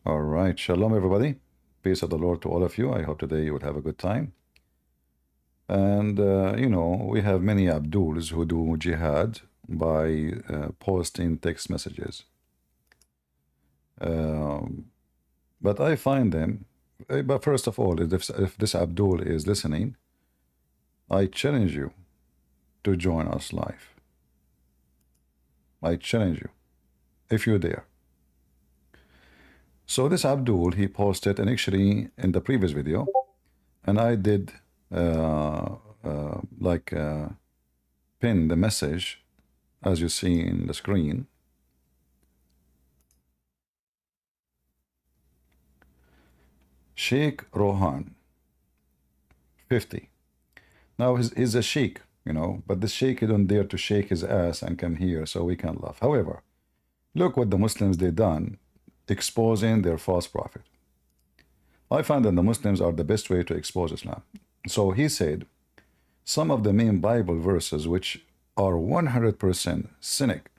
All right. Shalom, everybody. Peace of the Lord to all of you. I hope today you will have a good time. And, we have many Abduls who do jihad by posting text messages. But I find them, but first of all, if this Abdul is listening, I challenge you to join us live. I challenge you, if you're there. So this Abdul, he posted, and actually in the previous video, and I did pin the message as you see in the screen. Sheikh Rohan, 50. Now he's a sheikh, but the sheikh he don't dare to shake his ass and come here so we can laugh. However, look what the Muslims they done, exposing their false prophet. I find that the Muslims are the best way to expose Islam. So he said some of the main Bible verses which are 100% cynic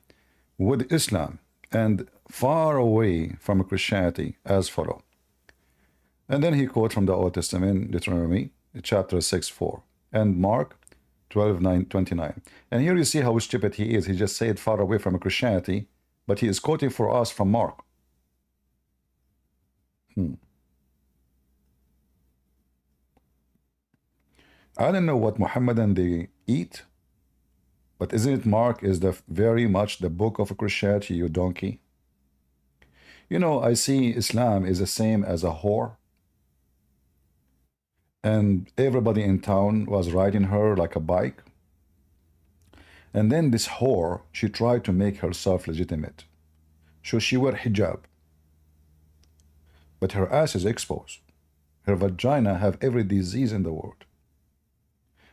with Islam and far away from Christianity as follow. And then he quotes from the Old Testament, Deuteronomy chapter 6:4 and Mark 12:29. And here you see how stupid he is. He just said far away from Christianity, but he is quoting for us from Mark. I don't know what Mohammedan they eat, but isn't it Mark is the very much the book of Christianity, you donkey? I see Islam is the same as a whore. And everybody in town was riding her like a bike. And then this whore, she tried to make herself legitimate. So she wear hijab. But her ass is exposed. Her vagina have every disease in the world.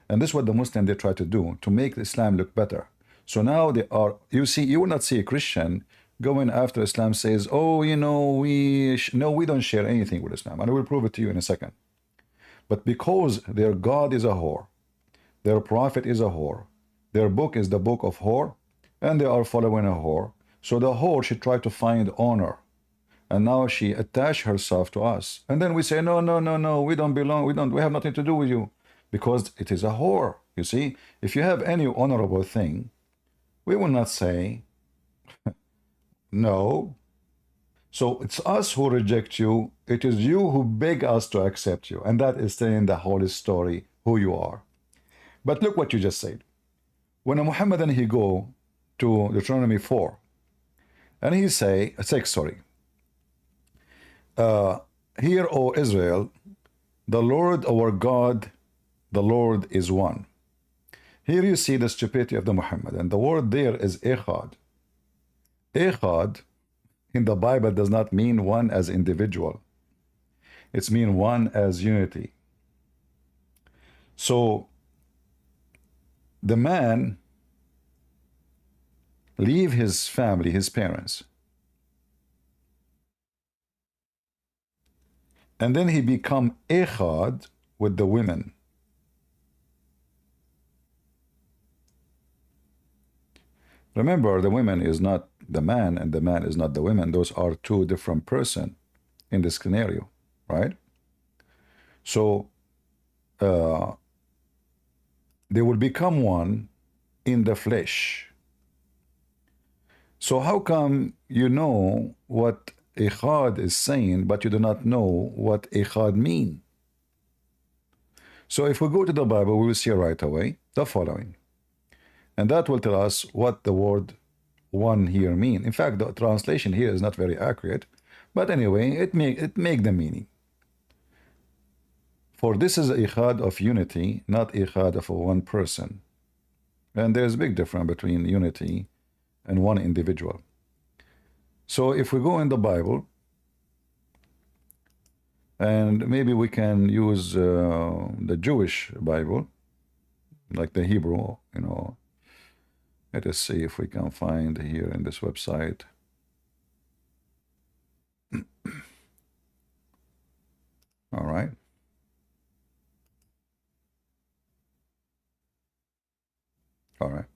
And this is what the Muslims they try to do to make Islam look better. So now they are, you will not see a Christian going after Islam says, oh, we don't share anything with Islam. And I will prove it to you in a second. But because their God is a whore, their prophet is a whore, their book is the book of whore, and they are following a whore. So the whore, she tried to find honor. And now she attached herself to us. And then we say, no, we don't belong, we have nothing to do with you. Because it is a whore. You see, if you have any honorable thing, we will not say no. So it's us who reject you. It is you who beg us to accept you. And that is telling the whole story, who you are. But look what you just said. When a Muhammadan, he go to Deuteronomy 4, and he say, 6, sorry. Hear, O Israel, the Lord our God, the Lord is one. Here you see the stupidity of the Muhammadan. The word there is echad. Echad in the Bible does not mean one as individual. It's mean one as unity. So the man leave his family, his parents, and then he become echad with the women. Remember, the woman is not the man, and the man is not the woman. Those are two different persons in this scenario, right? So they will become one in the flesh. So how come you know what echad is saying, but you do not know what echad mean? So if we go to the Bible, we will see right away the following. And that will tell us what the word one here mean. In fact, the translation here is not very accurate, but anyway, it make the meaning. For this is ikhad of unity, not ikhad of one person. And there's a big difference between unity and one individual. So if we go in the Bible, and maybe we can use the Jewish Bible, like the Hebrew, Let us see if we can find here in this website. All right. All right.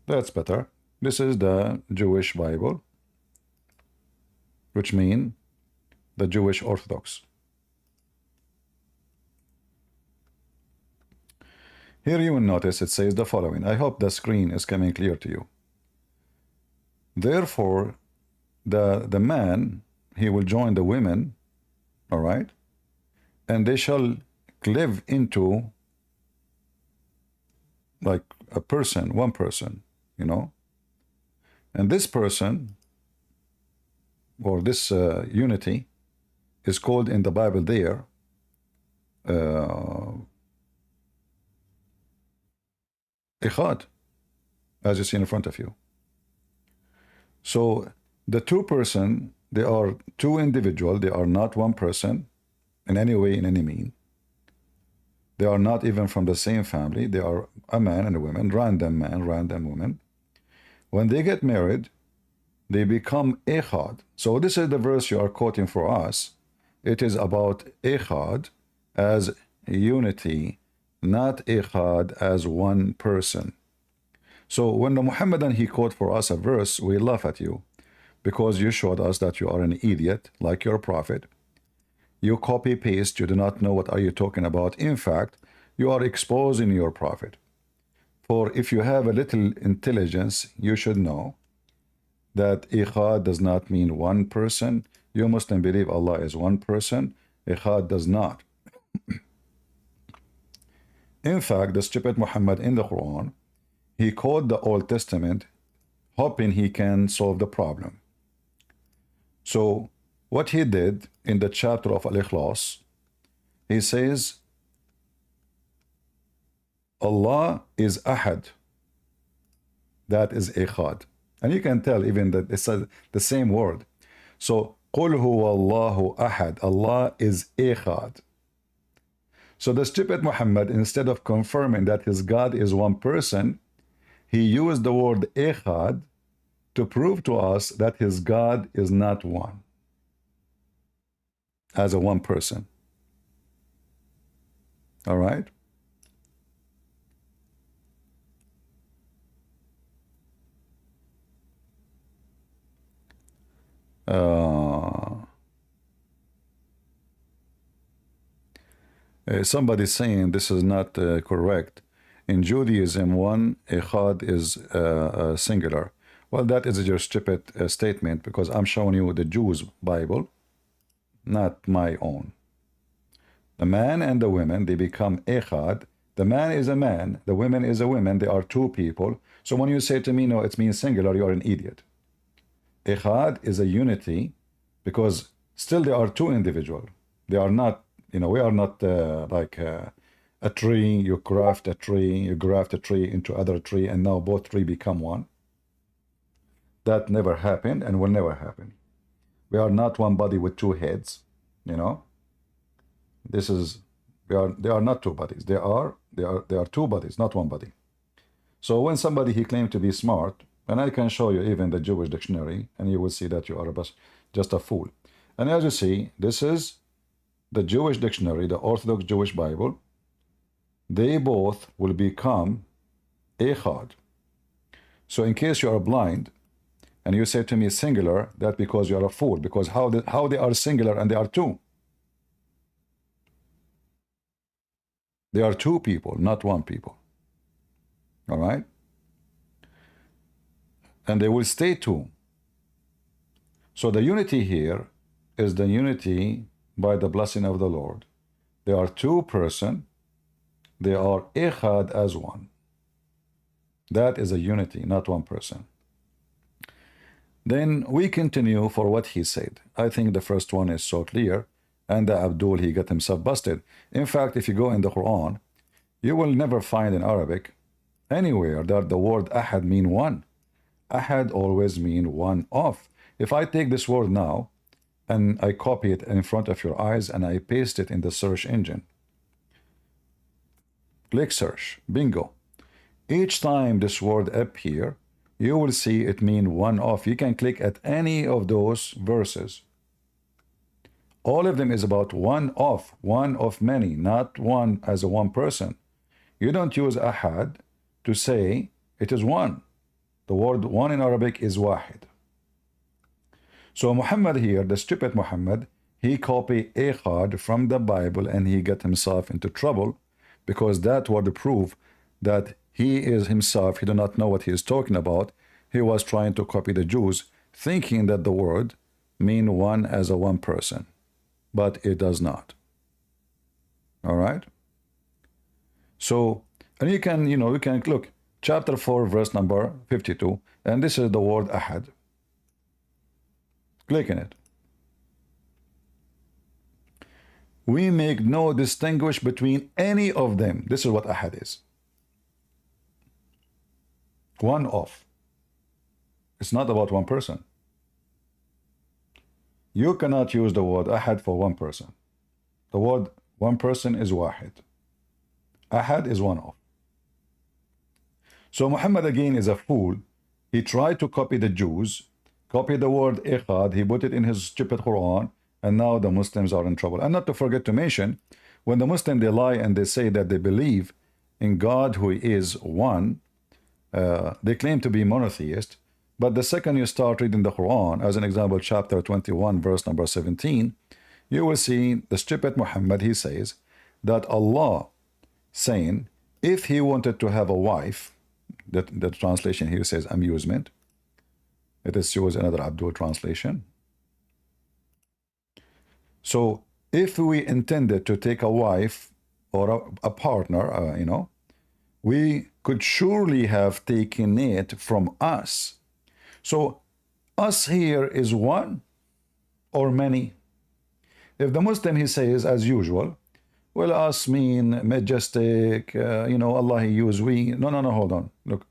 That's better. This is the Jewish Bible. which mean the Jewish Orthodox. Here you will notice it says the following. I hope the screen is coming clear to you. Therefore, the man, he will join the women, all right, and they shall live into like a person, one person, you know, and this person or this unity is called in the Bible there Echad, as you see in front of you. So the two person, they are two individual, they are not one person in any way, in any mean. They are not even from the same family. They are a man and a woman, random man, random woman. When they get married, they become Echad. So this is the verse you are quoting for us. It is about Echad as unity, not Echad as one person. So when the Muhammadan, he quote for us a verse, we laugh at you because you showed us that you are an idiot, like your prophet. You copy paste, you do not know what are you talking about. In fact, you are exposing your prophet. For if you have a little intelligence, you should know that Echad does not mean one person. You Muslim believe Allah is one person. Echad does not. In fact, the stupid Muhammad in the Quran, he quoted the Old Testament hoping he can solve the problem. So what he did in the chapter of Al-Ikhlas, he says Allah is Ahad. That is Echad. And you can tell even that it's the same word. So Qul huwa Allahu Ahad. Allah is Echad. So the stupid Muhammad, instead of confirming that his God is one person, he used the word Echad to prove to us that his God is not one, as a one person. All right? Somebody saying this is not correct. In Judaism, one Echad is singular. Well, that is your stupid statement, because I'm showing you the Jews' Bible, not my own. The man and the women, they become Echad. The man is a man, the woman is a woman, they are two people. So when you say to me, no, it means singular, you are an idiot. Echad is a unity, because still they are two individuals. They are not, you know, we are not like a tree. You graft a tree into other tree, and now both tree become one. That never happened and will never happen. We are not one body with two heads, you know. This is, they are not two bodies. They are two bodies, not one body. So when somebody he claimed to be smart, and I can show you even the Jewish dictionary, and you will see that you are just a fool. And as you see, this is the Jewish dictionary, the Orthodox Jewish Bible. They both will become Echad. So in case you are blind, and you say to me singular, that's because you are a fool, because how they are singular and they are two? They are two people, not one people. All right? And they will stay two. So the unity here is the unity by the blessing of the Lord. They are two person. They are Echad as one. That is a unity, not one person. Then we continue for what he said. I think the first one is so clear. And the Abdul, he got himself busted. In fact, if you go in the Quran, you will never find in Arabic anywhere that the word Ahad mean one. Ahad always mean one of. If I take this word now and I copy it in front of your eyes and I paste it in the search engine, click search, bingo. Each time this word appear, you will see it mean one of. You can click at any of those verses. All of them is about one of many, not one as a one person. You don't use Ahad to say it is one. The word one in Arabic is Wahid. So Muhammad here, the stupid Muhammad, he copied Echad from the Bible and he got himself into trouble because that would prove that he is himself, he do not know what he is talking about. He was trying to copy the Jews, thinking that the word mean one as a one person, but it does not. All right? So, and you can, you can look, chapter 4, verse number 52, and this is the word Ahad. Click on it. We make no distinguish between any of them. This is what Ahad is. One of. It's not about one person. You cannot use the word Ahad for one person. The word one person is Wahid. Ahad is one of. So Muhammad again is a fool. He tried to copy the Jews, copy the word Echad, he put it in his stupid Quran, and now the Muslims are in trouble. And not to forget to mention, when the Muslims, they lie and they say that they believe in God who is one, they claim to be monotheist, but the second you start reading the Quran, as an example, chapter 21, verse number 17, you will see the stupid Muhammad, he says that Allah saying, if he wanted to have a wife, that the translation here says amusement, it is used another Abdul translation. So if we intended to take a wife or a partner, we could surely have taken it from us. So us here is one or many. If the Muslim, he says as usual, well, us mean majestic, Allah, he used we. No, hold on. Look,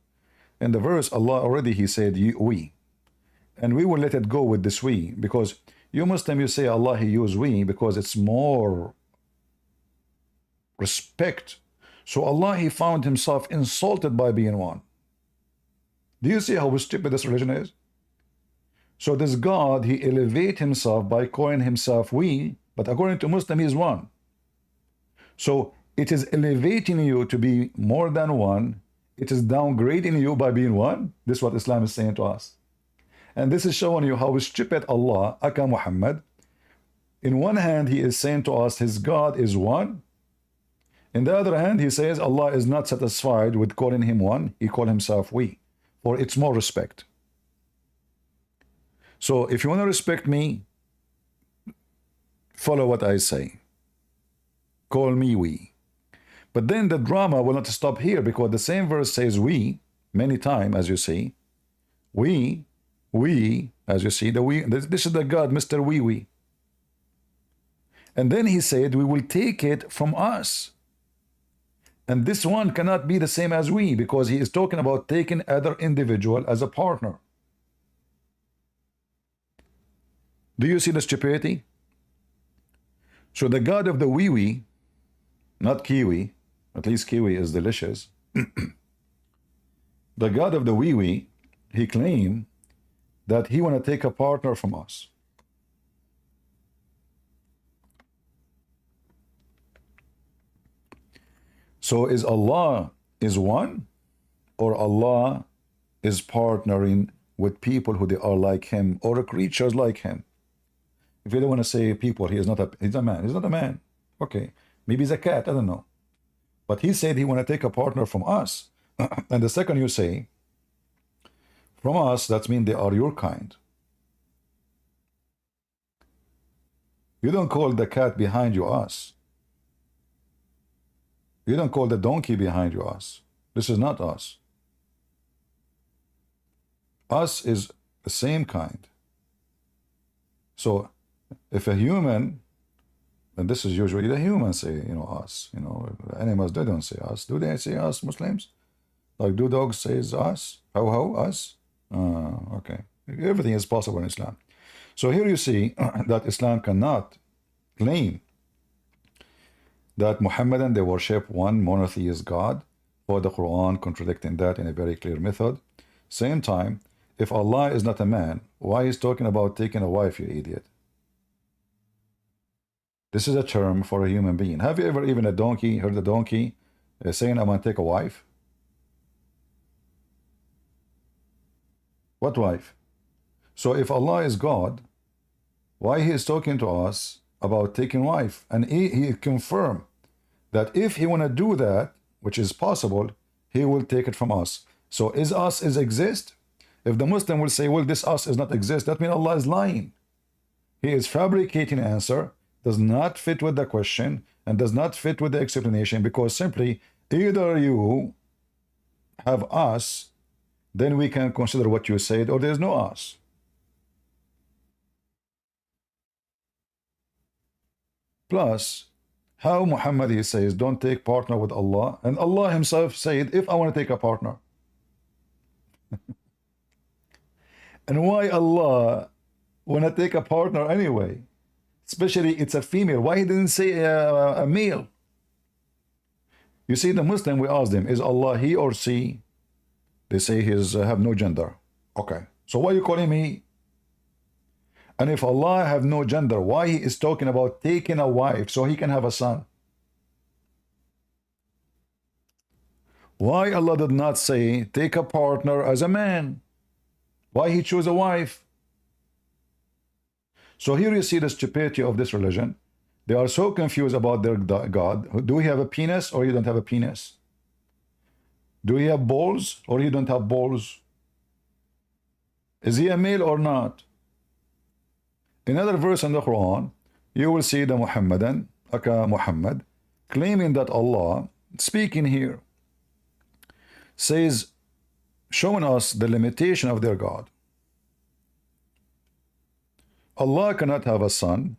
in the verse, Allah already, he said we. And we will let it go with this we, because you Muslim, you say Allah, he used we, because it's more respect. So Allah, he found himself insulted by being one. Do you see how stupid this religion is? So this God, he elevate himself by calling himself we, but according to Muslim, he is one. So it is elevating you to be more than one. It is downgrading you by being one. This is what Islam is saying to us. And this is showing you how stupid Allah, Akan Muhammad, in one hand, he is saying to us his God is one. In the other hand, he says Allah is not satisfied with calling him one. He called himself we, for it's more respect. So if you want to respect me, follow what I say. Call me we. But then the drama will not stop here, because the same verse says we many times, as you see. We, as you see, the we, this is the God, Mr. We. And then he said, we will take it from us. And this one cannot be the same as we, because he is talking about taking other individual as a partner. Do you see the stupidity? So the God of the we, not kiwi, at least kiwi is delicious. The God of the we, he claimed that he want to take a partner from us. So is Allah is one, or Allah is partnering with people who they are like him, or creatures like him? If you don't want to say people, he's a man. He's not a man. Okay, maybe he's a cat, I don't know. But he said he want to take a partner from us. And the second you say from us, that means they are your kind. You don't call the cat behind you us. You don't call the donkey behind you us. This is not us. Us is the same kind. So if a human, and this is usually the humans say, us, animals, they don't say us. Do they say us, Muslims? Like, do dogs say us? How, us? Okay. Everything is possible in Islam. So here you see that Islam cannot claim that Muhammadan, they worship one monotheist God, or the Quran contradicting that in a very clear method. Same time, if Allah is not a man, why is talking about taking a wife, you idiot? This is a term for a human being. Have you ever even heard a donkey saying, I'm going to take a wife? What wife? So if Allah is God, Why he is talking to us about taking wife? And he confirmed that if he want to do that, which is possible, he will take it from us. So is us is exist? If the Muslim will say, well, this us is not exist, that means Allah is lying. He is fabricating an answer, does not fit with the question, and does not fit with the explanation, because simply either you have us, then we can consider what you said, or there's no us. Plus, how Muhammad, he says, don't take partner with Allah, and Allah himself said, if I want to take a partner. And why Allah want to take a partner anyway? Especially it's a female. Why he didn't say a male? You see, the Muslim, we ask them, is Allah he or she? They say he is have no gender. Okay, so why you calling me? And if Allah have no gender, why he is talking about taking a wife so he can have a son? Why Allah did not say take a partner as a man? Why he chose a wife? So here you see the stupidity of this religion. They are so confused about their God. Do he have a penis or he don't have a penis? Do he have balls or he don't have balls? Is he a male or not? In another verse in the Quran, you will see the Muhammadan, Akan Muhammad, claiming that Allah, speaking here, says, showing us the limitation of their God. Allah cannot have a son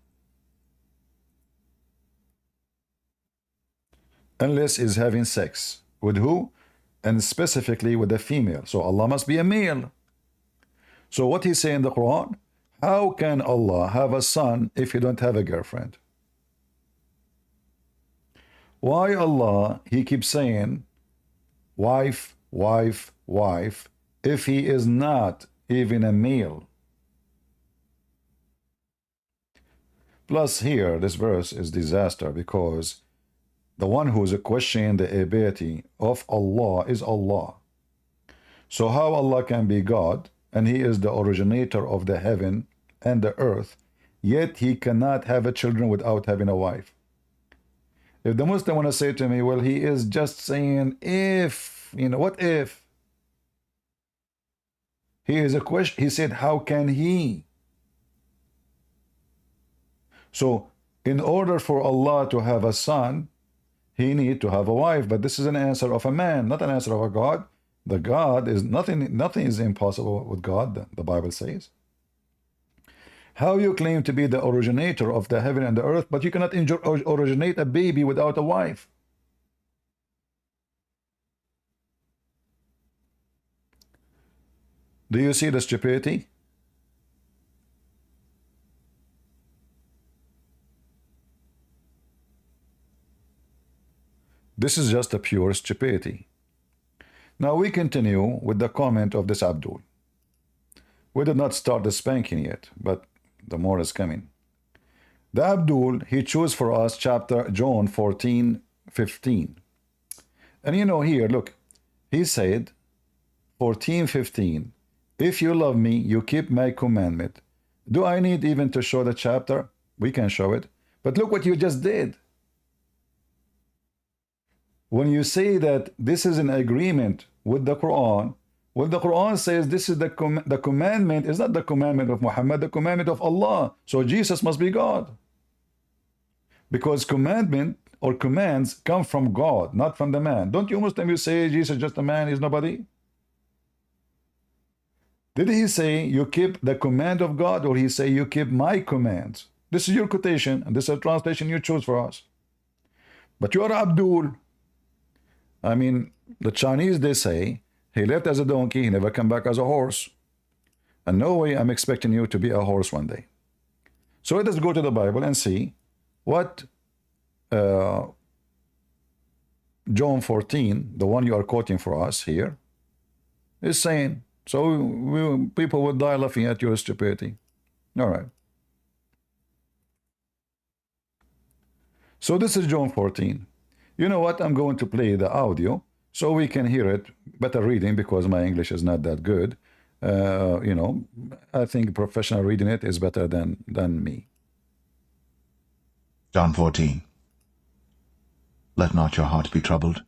unless he's having sex. With who? And specifically with a female. So Allah must be a male. So what he say in the Quran? How can Allah have a son if he don't have a girlfriend? Why Allah, he keeps saying wife, wife, wife, if he is not even a male? Plus here, this verse is disaster, because the one who is questioning the ability of Allah is Allah. So how Allah can be God, and he is the originator of the heaven and the earth, yet he cannot have a children without having a wife? If the Muslim want to say to me, well, he is just saying if, you know, what if? He is a question. He said, how can he? So in order for Allah to have a son, he need to have a wife. But this is an answer of a man, not an answer of a God. The God is nothing is impossible with God, the Bible says. How you claim to be the originator of the heaven and the earth, but you cannot originate a baby without a wife? Do you see the stupidity? This is just a pure stupidity. Now we continue with the comment of this Abdul. We did not start the spanking yet, but the more is coming. The Abdul, he chose for us chapter John 14:15. And you know here, look, he said, 14:15, if you love me, you keep my commandment. Do I need even to show the chapter? We can show it. But look what you just did. When you say that this is an agreement with the Quran, well, the Quran says this is the commandment is not the commandment of Muhammad, the commandment of Allah. So Jesus must be God. Because commandment or commands come from God, not from the man. Don't you Muslim, you say Jesus is just a man, he's nobody? Did he say you keep the command of God, or he say you keep my commands? This is your quotation, and this is a translation you choose for us. But you are Abdul. I mean, the Chinese, they say, he left as a donkey, he never come back as a horse. And no way I'm expecting you to be a horse one day. So let us go to the Bible and see what John 14, the one you are quoting for us here, is saying. So people would die laughing at your stupidity. All right. So this is John 14. You know what? I'm going to play the audio so we can hear it. Better reading, because my English is not that good. You know, I think professional reading it is better than me. John 14. Let not your heart be troubled.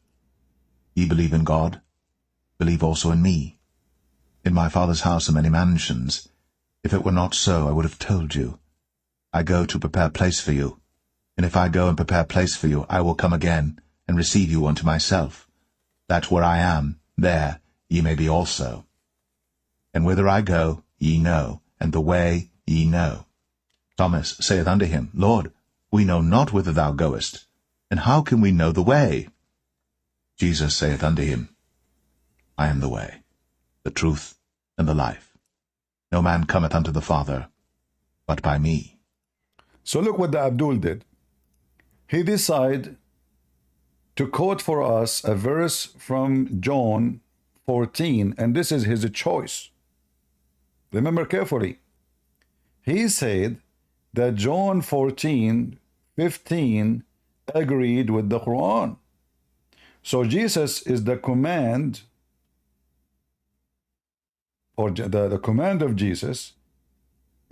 Ye believe in God, believe also in me. In my Father's house are many mansions. If it were not so, I would have told you. I go to prepare place for you. And if I go and prepare place for you, I will come again, and receive you unto myself, that where I am, there ye may be also. And whither I go, ye know, and the way ye know. Thomas saith unto him, Lord, we know not whither thou goest, and how can we know the way? Jesus saith unto him, I am the way, the truth, and the life. No man cometh unto the Father, but by me. So look what the Abdul did. He decided to quote for us a verse from John 14, and this is his choice. Remember carefully. He said that John 14:15 agreed with the Quran. So Jesus is the command, or the command of Jesus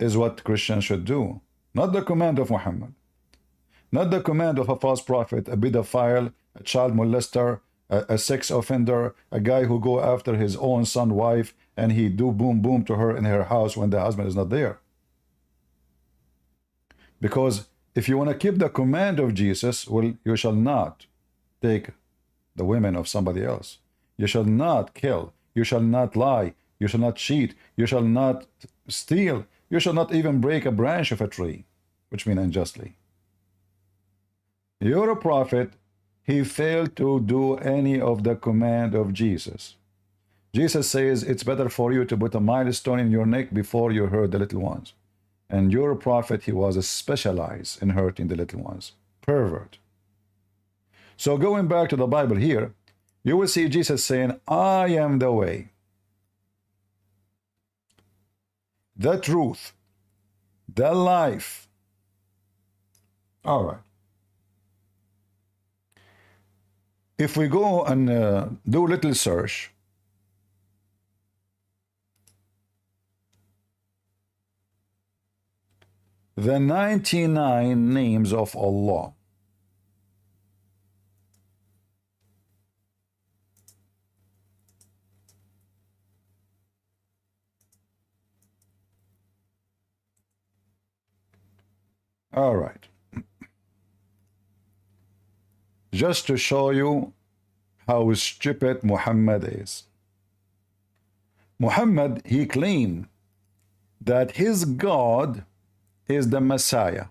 is what Christians should do, not the command of Muhammad, not the command of a false prophet, a pedophile, a child molester, a sex offender, a guy who go after his own son wife and he do boom boom to her in her house when the husband is not there. Because if you want to keep the command of Jesus, well, you shall not take the women of somebody else. You shall not kill. You shall not lie. You shall not cheat. You shall not steal. You shall not even break a branch of a tree, which means unjustly. You're a prophet. He failed to do any of the command of Jesus. Jesus says it's better for you to put a milestone in your neck before you hurt the little ones. And your prophet, he was specialized in hurting the little ones. Pervert. So going back to the Bible here, you will see Jesus saying, I am the way, the truth, the life. All right. If we go and do a little search, the 99 names of Allah. All right. Just to show you how stupid Muhammad is. Muhammad, he claimed that his God is the Messiah.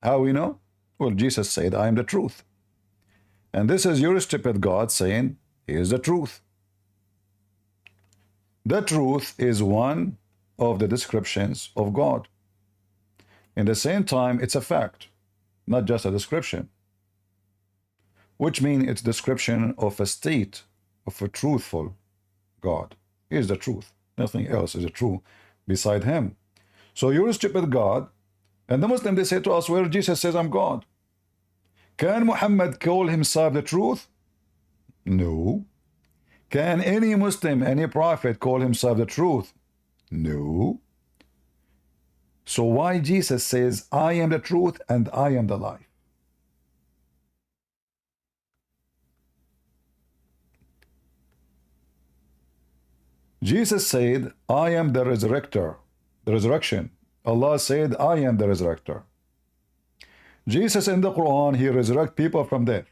How we know? Well, Jesus said, I am the truth. And this is your stupid God saying, he is the truth. The truth is one of the descriptions of God. In the same time, it's a fact, not just a description, which means it's description of a state of a truthful God. He is the truth. Nothing else is true beside him. So you're a stupid God, and the Muslim, they say to us, well, Jesus says I'm God. Can Muhammad call himself the truth? No. Can any Muslim, any prophet call himself the truth? No. So why Jesus says, I am the truth and I am the life? Jesus said, I am the resurrector, the resurrection. Allah said, I am the resurrector. Jesus in the Quran, he resurrects people from death.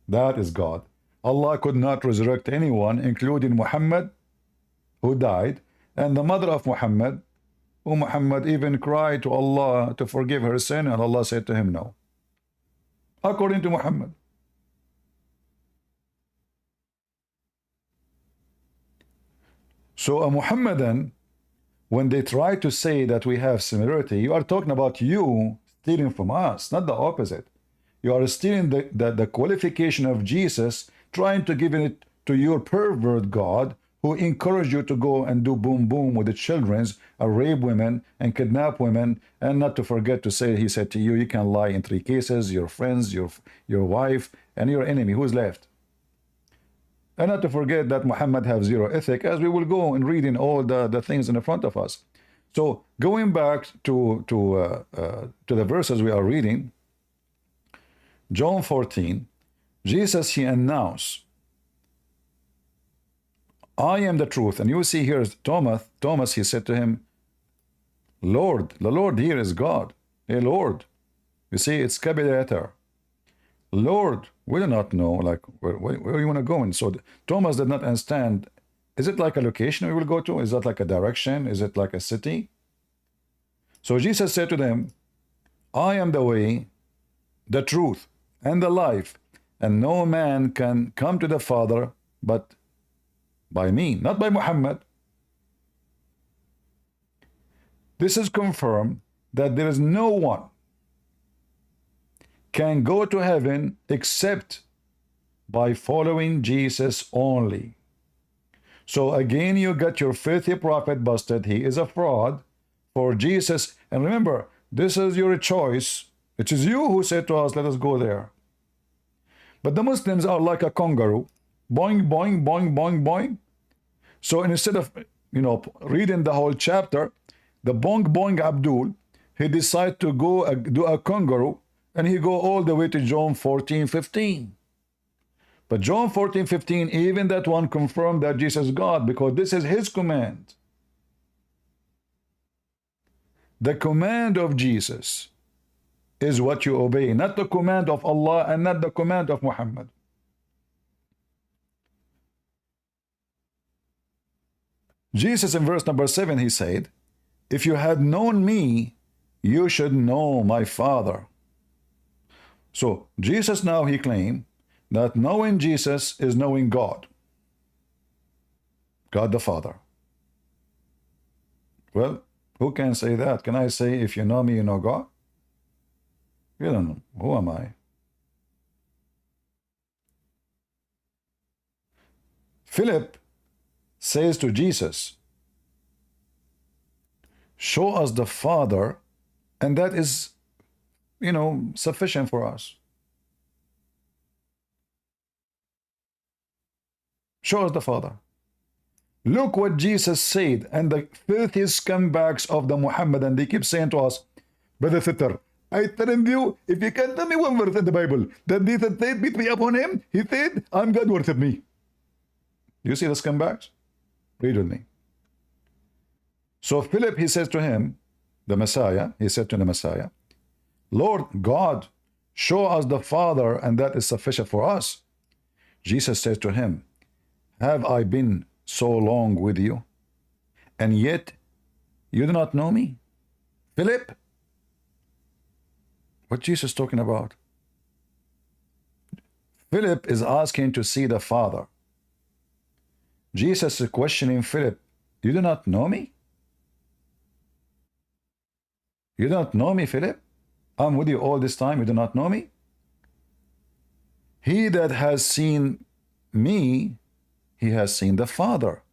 That is God. Allah could not resurrect anyone, including Muhammad, who died, and the mother of Muhammad, who Muhammad even cried to Allah to forgive her sin, and Allah said to him, no. According to Muhammad. So a Muhammadan, when they try to say that we have similarity, you are talking about you stealing from us, not the opposite. You are stealing the qualification of Jesus, trying to give it to your pervert God, who encouraged you to go and do boom boom with the children's, rape women and kidnap women, and not to forget to say, he said to you, you can lie in 3 cases, your friends, your wife, and your enemy. Who's left? And not to forget that Muhammad have zero ethic, as we will go and reading all the things in the front of us. So going back to the verses we are reading, John 14, Jesus, he announced, I am the truth. And you see here Thomas, he said to him, Lord, the Lord here is God. Hey, Lord. You see, it's capital letter. Lord, we do not know, like, where you want to go. And so Thomas did not understand. Is it like a location we will go to? Is that like a direction? Is it like a city? So Jesus said to them, I am the way, the truth, and the life, and no man can come to the Father but by me, not by Muhammad. This is confirmed that there is no one can go to heaven except by following Jesus only. So again, you got your filthy prophet busted. He is a fraud for Jesus. And remember, this is your choice. It is you who said to us, let us go there. But the Muslims are like a kangaroo. Boing, boing, boing, boing, boing. So instead of, reading the whole chapter, the boing, boing Abdul, he decided to go do a kangaroo, and he go all the way to John 14:15. But John 14:15, even that one confirmed that Jesus is God, because this is his command. The command of Jesus is what you obey, not the command of Allah and not the command of Muhammad. Jesus in verse number 7, he said, if you had known me, you should know my Father. So Jesus now, he claimed that knowing Jesus is knowing God. God the Father. Well, who can say that? Can I say, if you know me, you know God? You don't know. Who am I? Philip says to Jesus, show us the Father, and that is, sufficient for us. Show us the Father. Look what Jesus said, and the filthy scumbags of the Muhammadan, they keep saying to us, Brother Sitter, I tell you, if you can tell me one verse in the Bible that Jesus said, beat me upon him, he said, I'm God, worship me. You see the scumbags? Read with me. So Philip, he says to him, the Messiah, he said to the Messiah, Lord God, show us the Father, and that is sufficient for us. Jesus says to him, have I been so long with you, and yet you do not know me? Philip? What Jesus talking about? Philip is asking to see the Father. Jesus is questioning Philip, you do not know me? You do not know me, Philip? I'm with you all this time, you do not know me? He that has seen me, he has seen the Father.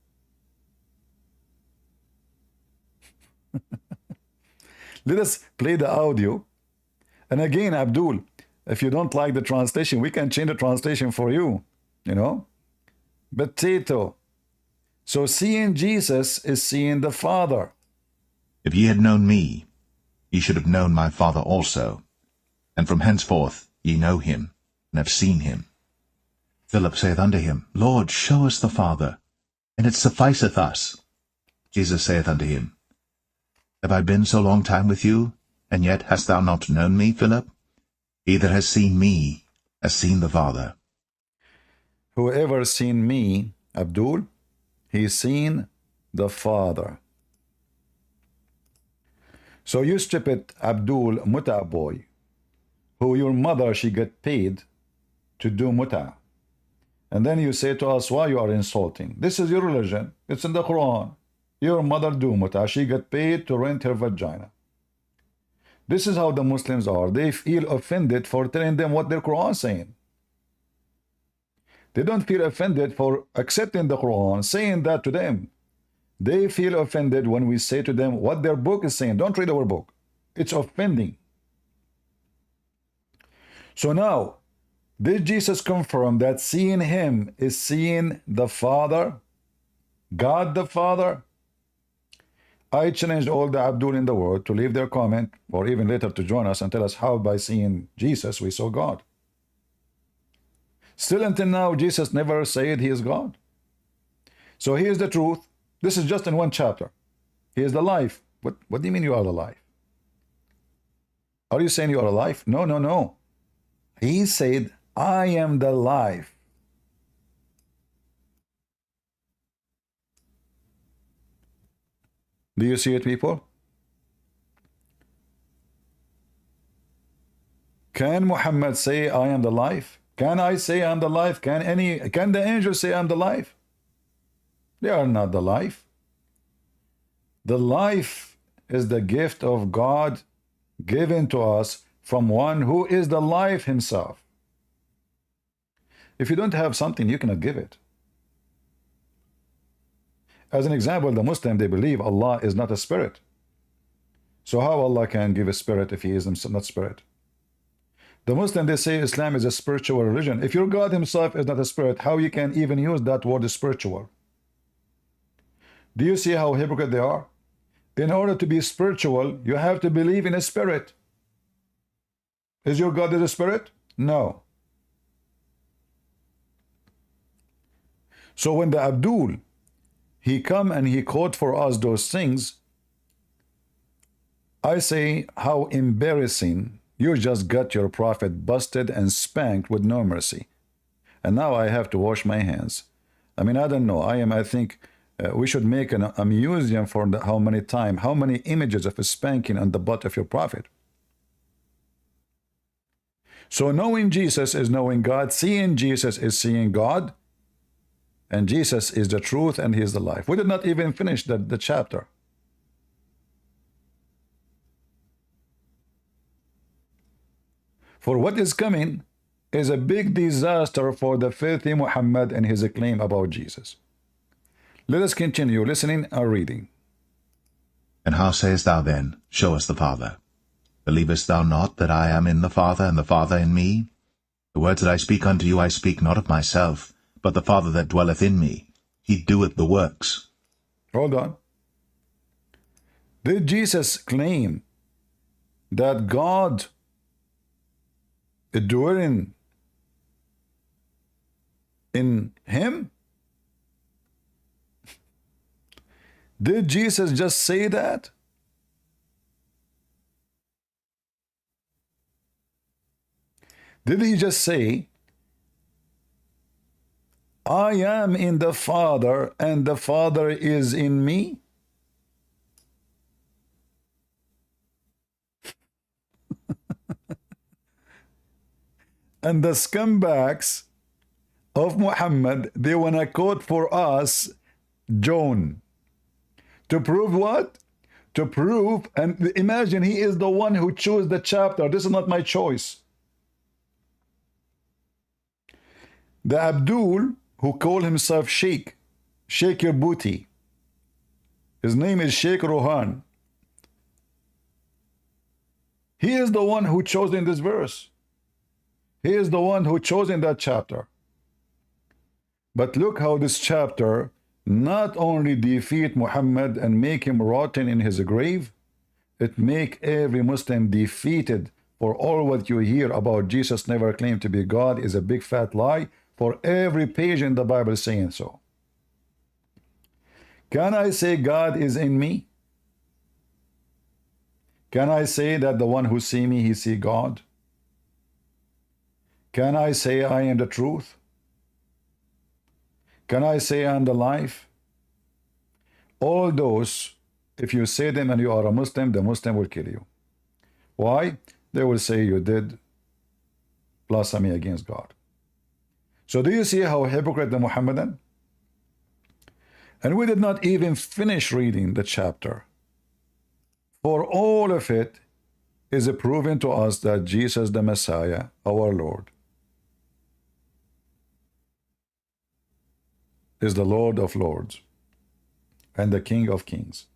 Let us play the audio. And again, Abdul, if you don't like the translation, we can change the translation for you, But Tito, so seeing Jesus is seeing the Father. If ye had known me, ye should have known my Father also. And from henceforth ye know him, and have seen him. Philip saith unto him, Lord, show us the Father, and it sufficeth us. Jesus saith unto him, Have I been so long time with you, and yet hast thou not known me, Philip? He that has seen me has seen the Father. Whoever seen me, Abdul, he's seen the Father. So you stupid Abdul Muta boy, who your mother, she get paid to do Muta. And then you say to us, why you are insulting? This is your religion. It's in the Quran. Your mother do Muta. She get paid to rent her vagina. This is how the Muslims are. They feel offended for telling them what their Quran is saying. They don't feel offended for accepting the Quran, saying that to them. They feel offended when we say to them what their book is saying. Don't read our book. It's offending. So now, Did Jesus confirm that seeing him is seeing the Father, God the Father? I challenged all the Abdul in the world to leave their comment or even later to join us and tell us how by seeing Jesus we saw God. Still until now, Jesus never said he is God. So here's the truth. This is just in one chapter. He is the life. What do you mean you are alive? Are you saying you are alive? No, no, no. He said, I am the life. Do you see it, people? Can Muhammad say, I am the life? Can I say I'm the life? Can the angels say I'm the life? They are not the life. The life is the gift of God given to us from one who is the life himself. If you don't have something, you cannot give it. As an example, the Muslim, they believe Allah is not a spirit. So how Allah can give a spirit if he is not spirit? The Muslim, they say Islam is a spiritual religion. If your God himself is not a spirit, how you can even use that word spiritual? Do you see how hypocrite they are? In order to be spiritual, you have to believe in a spirit. Is your God a spirit? No. So when the Abdul, he come and he quote for us those things, I say, how embarrassing. You just got your prophet busted and spanked with no mercy. And now I have to wash my hands. I mean, I don't know. I think we should make a museum for how many images of a spanking on the butt of your prophet. So knowing Jesus is knowing God. Seeing Jesus is seeing God. And Jesus is the truth and he is the life. We did not even finish the chapter. For what is coming is a big disaster for the filthy Muhammad and his claim about Jesus. Let us continue listening and reading. And how sayest thou then, Show us the Father? Believest thou not that I am in the Father, and the Father in me? The words that I speak unto you I speak not of myself, but the Father that dwelleth in me, he doeth the works. Hold on. Did Jesus claim that God dwelling in him? Did Jesus just say that? Did he just say, I am in the Father and the Father is in me? And the scumbags of Muhammad, they want to quote for us John. To prove what? To prove, and imagine he is the one who chose the chapter. This is not my choice. The Abdul, who call himself Sheikh, Sheikh your booty. His name is Sheikh Rohan. He is the one who chose in this verse. He is the one who chose in that chapter. But look how this chapter not only defeat Muhammad and make him rotten in his grave, it make every Muslim defeated. For all what you hear about Jesus never claimed to be God is a big fat lie. For every page in the Bible saying so. Can I say God is in me? Can I say that the one who see me, he see God? Can I say I am the truth? Can I say I am the life? All those, if you say them and you are a Muslim, the Muslim will kill you. Why? They will say you did blasphemy against God. So do you see how hypocrite the Muhammadan? And we did not even finish reading the chapter. For all of it is proven to us that Jesus the Messiah, our Lord, is the Lord of Lords and the King of Kings.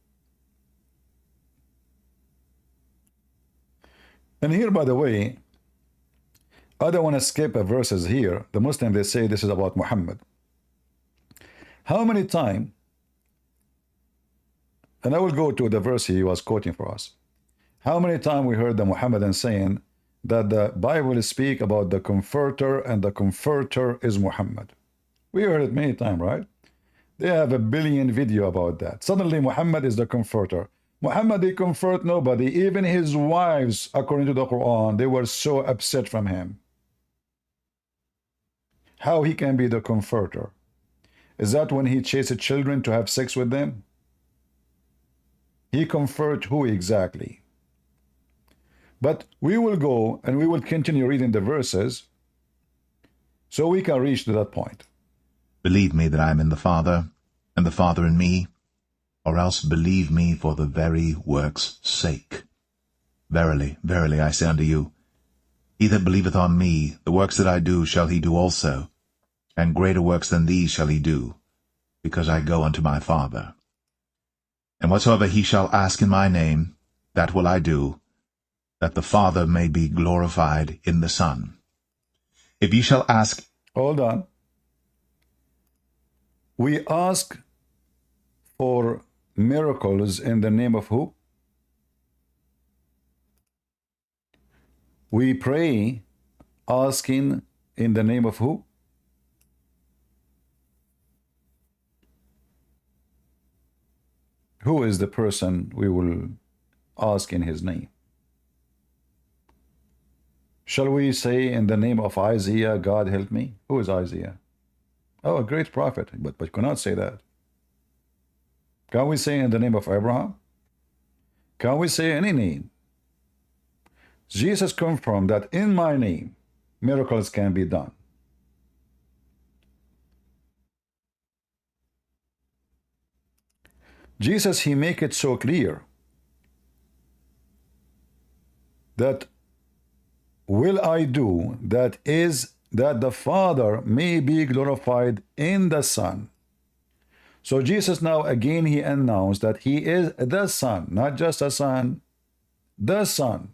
And here, by the way, I don't want to skip a verses here. The Muslim, they say this is about Muhammad. How many times, and I will go to the verse he was quoting for us. How many times we heard the Muhammadan saying that the Bible speak about the comforter and the comforter is Muhammad? We heard it many times, right? They have a billion video about that. Suddenly Muhammad is the comforter. Muhammad, he comfort nobody. Even his wives, according to the Quran, they were so upset from him. How he can be the comforter? Is that when he chases children to have sex with them? He comfort who exactly? But we will go and we will continue reading the verses so we can reach to that point. Believe me that I am in the Father, and the Father in me, or else believe me for the very work's sake. Verily, verily, I say unto you, he that believeth on me, the works that I do shall he do also, and greater works than these shall he do, because I go unto my Father. And whatsoever he shall ask in my name, that will I do, that the Father may be glorified in the Son. If ye shall ask... Hold on. We ask for miracles in the name of who? We pray asking in the name of who? Who is the person we will ask in his name? Shall we say in the name of Isaiah, God help me? Who is Isaiah? Oh, a great prophet, but you cannot say that. Can we say in the name of Abraham? Can we say any name? Jesus confirmed that in my name, miracles can be done. Jesus, he make it so clear that will I do that is that the Father may be glorified in the Son. So Jesus now again he announced that he is the Son, not just a son, the Son.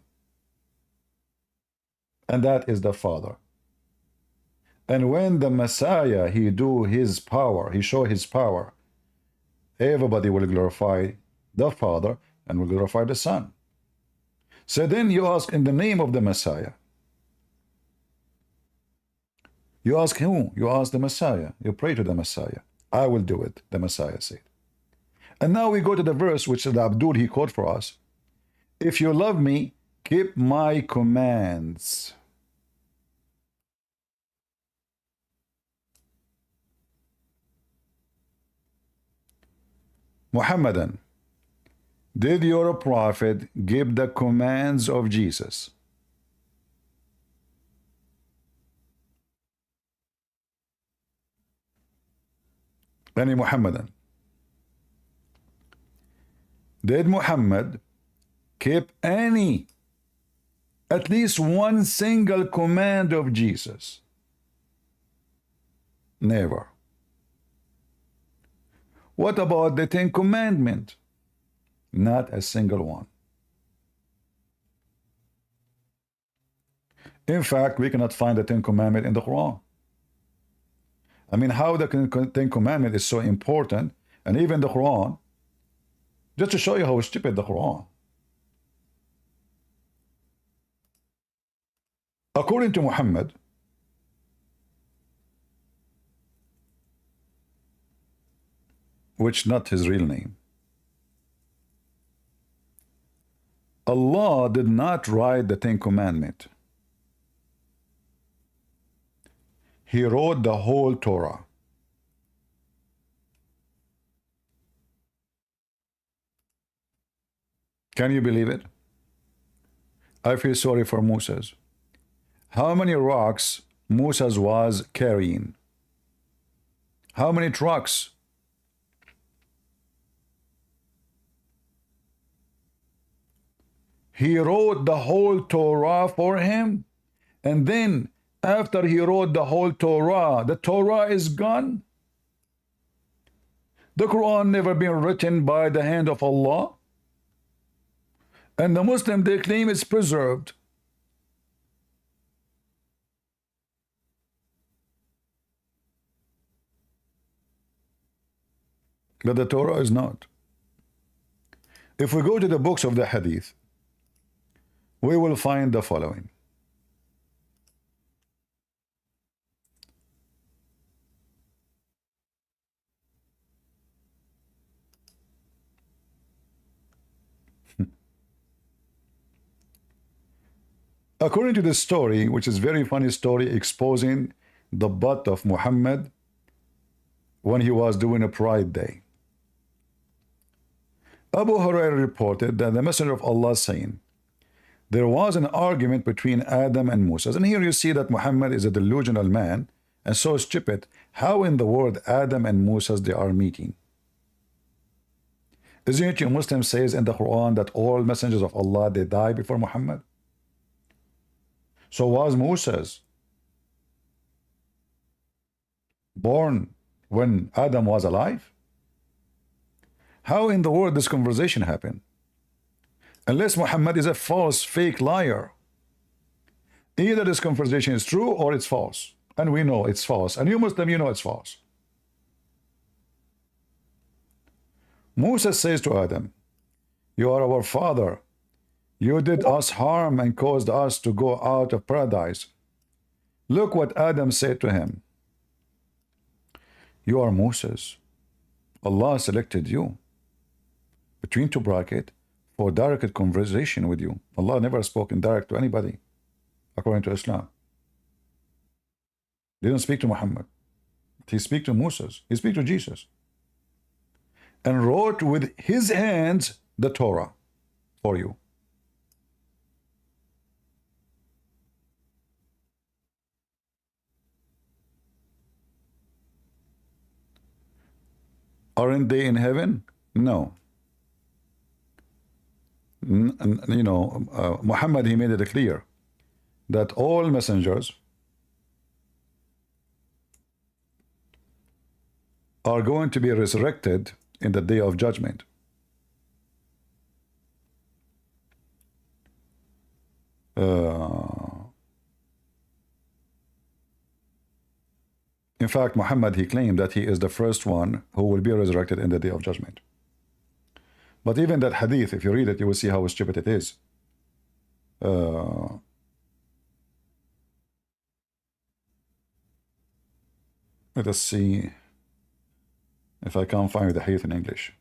And that is the Father. And when the Messiah, he do his power, he show his power, everybody will glorify the Father and will glorify the Son. So then you ask in the name of the Messiah. You ask who? You ask the Messiah. You pray to the Messiah. I will do it, the Messiah said. And now we go to the verse which the Abdul he quote for us. If you love me, keep my commands. Muhammadan, did your prophet give the commands of Jesus? Any Muhammadan? Did Muhammad keep any, at least one single command of Jesus? Never. What about the 10 Commandments? Not a single one. In fact, we cannot find the 10 Commandments in the Quran. I mean, how the 10 Commandments is so important, and even the Quran, just to show you how stupid the Quran. According to Muhammad, which not his real name, Allah did not write the 10 Commandments. He wrote the whole Torah. Can you believe it? I feel sorry for Moses. How many rocks Moses was carrying? How many trucks? He wrote the whole Torah for him, and then after he wrote the whole Torah, the Torah is gone. The Quran never been written by the hand of Allah, and the Muslim they claim it's preserved. but the Torah is not. If we go to the books of the Hadith, we will find the following. According to this story, which is very funny story exposing the butt of Muhammad when he was doing a Pride Day. Abu Hurairah reported that the Messenger of Allah saying, there was an argument between Adam and Moses. And here you see that Muhammad is a delusional man and so stupid. How in the world Adam and Moses they are meeting? Isn't it a Muslim says in the Quran that all messengers of Allah they die before Muhammad? So was Moses born when Adam was alive? How in the world this conversation happened? Unless Muhammad is a false, fake liar. Either this conversation is true or it's false. And we know it's false. And you Muslim, you know it's false. Moses says to Adam, you are our father. You did us harm and caused us to go out of paradise. Look what Adam said to him. You are Moses. Allah selected you. Between two brackets, for direct conversation with you. Allah never spoke in direct to anybody, according to Islam. He didn't speak to Muhammad. He speak to Moses. He speak to Jesus. And wrote with his hands the Torah for you. Aren't they in heaven? No. You know, Muhammad, he made it clear that all messengers are going to be resurrected in the day of judgment. In fact, Muhammad, he claimed that he is the first one who will be resurrected in the day of judgment. But even that hadith, if you read it, you will see how stupid it is. Let us see if I can find the hadith in English.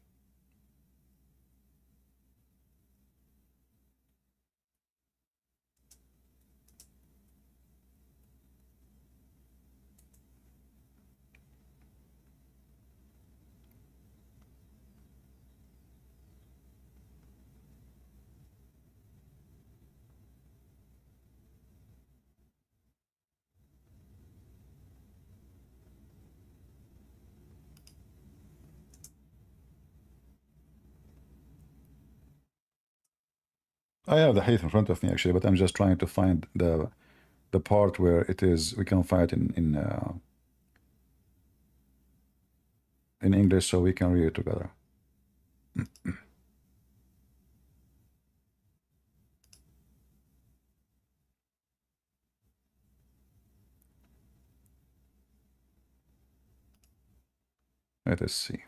I have the hadith in front of me actually, but I'm just trying to find the part where it is we can find it in English so we can read it together. Let us see.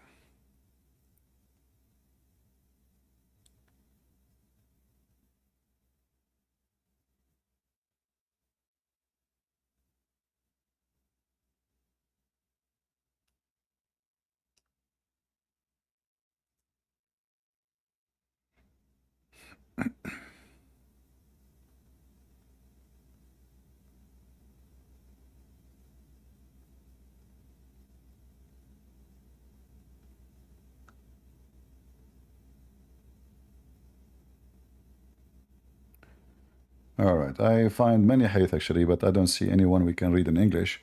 All right, I find many hadith actually, but I don't see anyone we can read in English.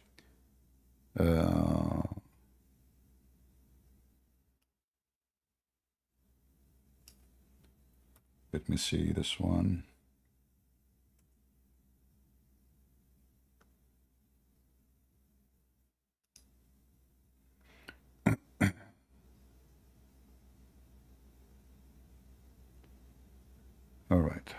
Let me see this one. All right.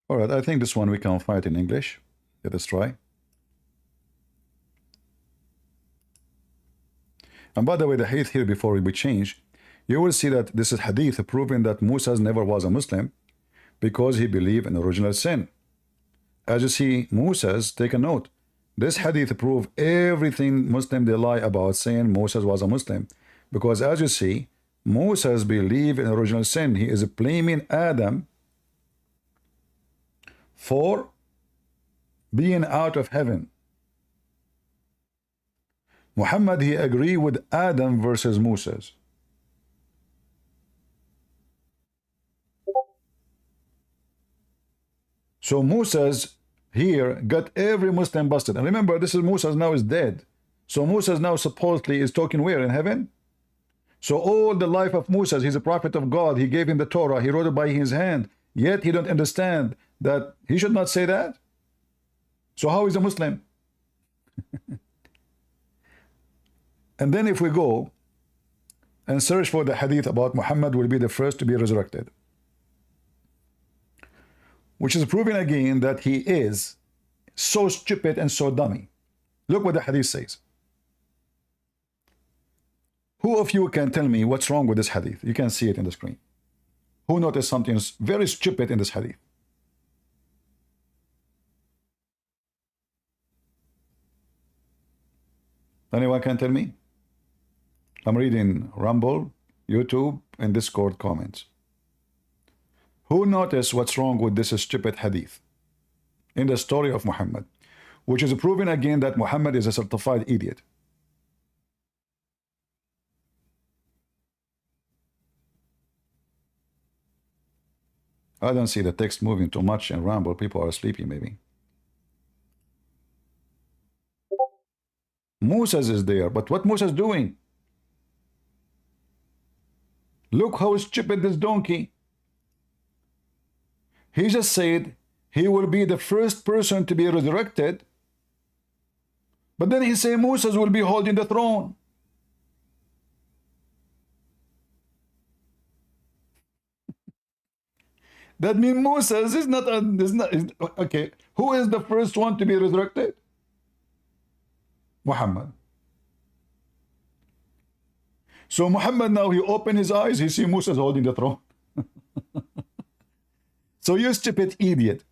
All right, I think this one we can find in English. Let us try. And by the way, the hadith here, before we change, you will see that this is hadith proving that Moses never was a Muslim because he believed in original sin. As you see, Moses, take a note, this hadith prove everything Muslim they lie about, saying Moses was a Muslim. Because as you see, Moses believed in original sin. He is blaming Adam for being out of heaven. Muhammad, he agreed with Adam versus Moses. So Moses here got every Muslim busted. And remember, this is Moses now is dead. So Moses now supposedly is talking where? In heaven? So all the life of Moses, he's a prophet of God. He gave him the Torah. He wrote it by his hand. Yet he don't understand that he should not say that. So how is a Muslim? And then if we go and search for the hadith about Muhammad will be the first to be resurrected, which is proving again that he is so stupid and so dummy. Look what the hadith says. Who of you can tell me what's wrong with this hadith? You can see it in the screen. Who noticed something very stupid in this hadith? Anyone can tell me? I'm reading Rumble, YouTube, and Discord comments. Who noticed what's wrong with this stupid hadith in the story of Muhammad, which is proving again that Muhammad is a certified idiot? I don't see the text moving too much in Rumble. People are sleeping maybe. Moses is there, but what Moses doing? Look how stupid this donkey. He just said he will be the first person to be resurrected, but then he said Moses will be holding the throne. That means Moses is not, okay. Who is the first one to be resurrected? Muhammad. So Muhammad now, he opened his eyes, he see Moses holding the throne. So you stupid idiot.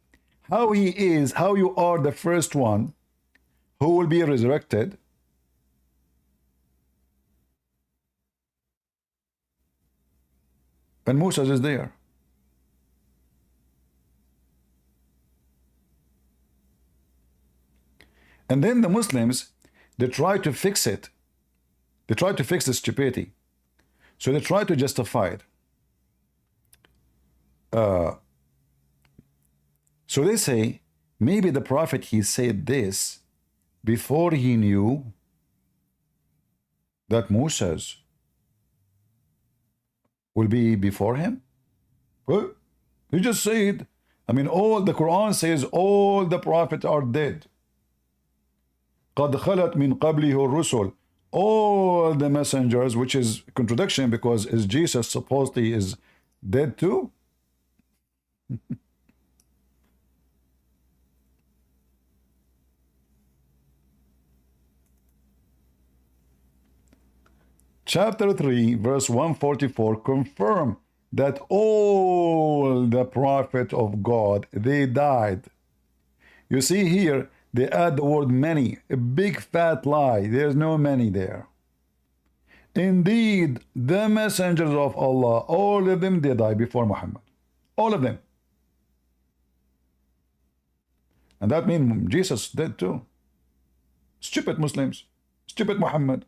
How he is, how you are the first one who will be resurrected, and Moses is there. And then the Muslims, they try to fix it. They try to fix the stupidity. So they try to justify it. So they say, maybe the prophet, he said this before he knew that Moses will be before him. Well, he just said, I mean, all the Quran says all the prophets are dead. قَدْ خَلَتْ مِنْ قَبْلِهُ الرُّسُلُ. All the messengers, which is contradiction because is Jesus supposedly is dead too? Chapter 3, verse 144 confirm that all the prophets of God, they died. You see here, they add the word many, a big fat lie. There's no many there. Indeed, the messengers of Allah, all of them, they died before Muhammad. All of them. And that means Jesus dead too. Stupid Muslims. Stupid Muhammad.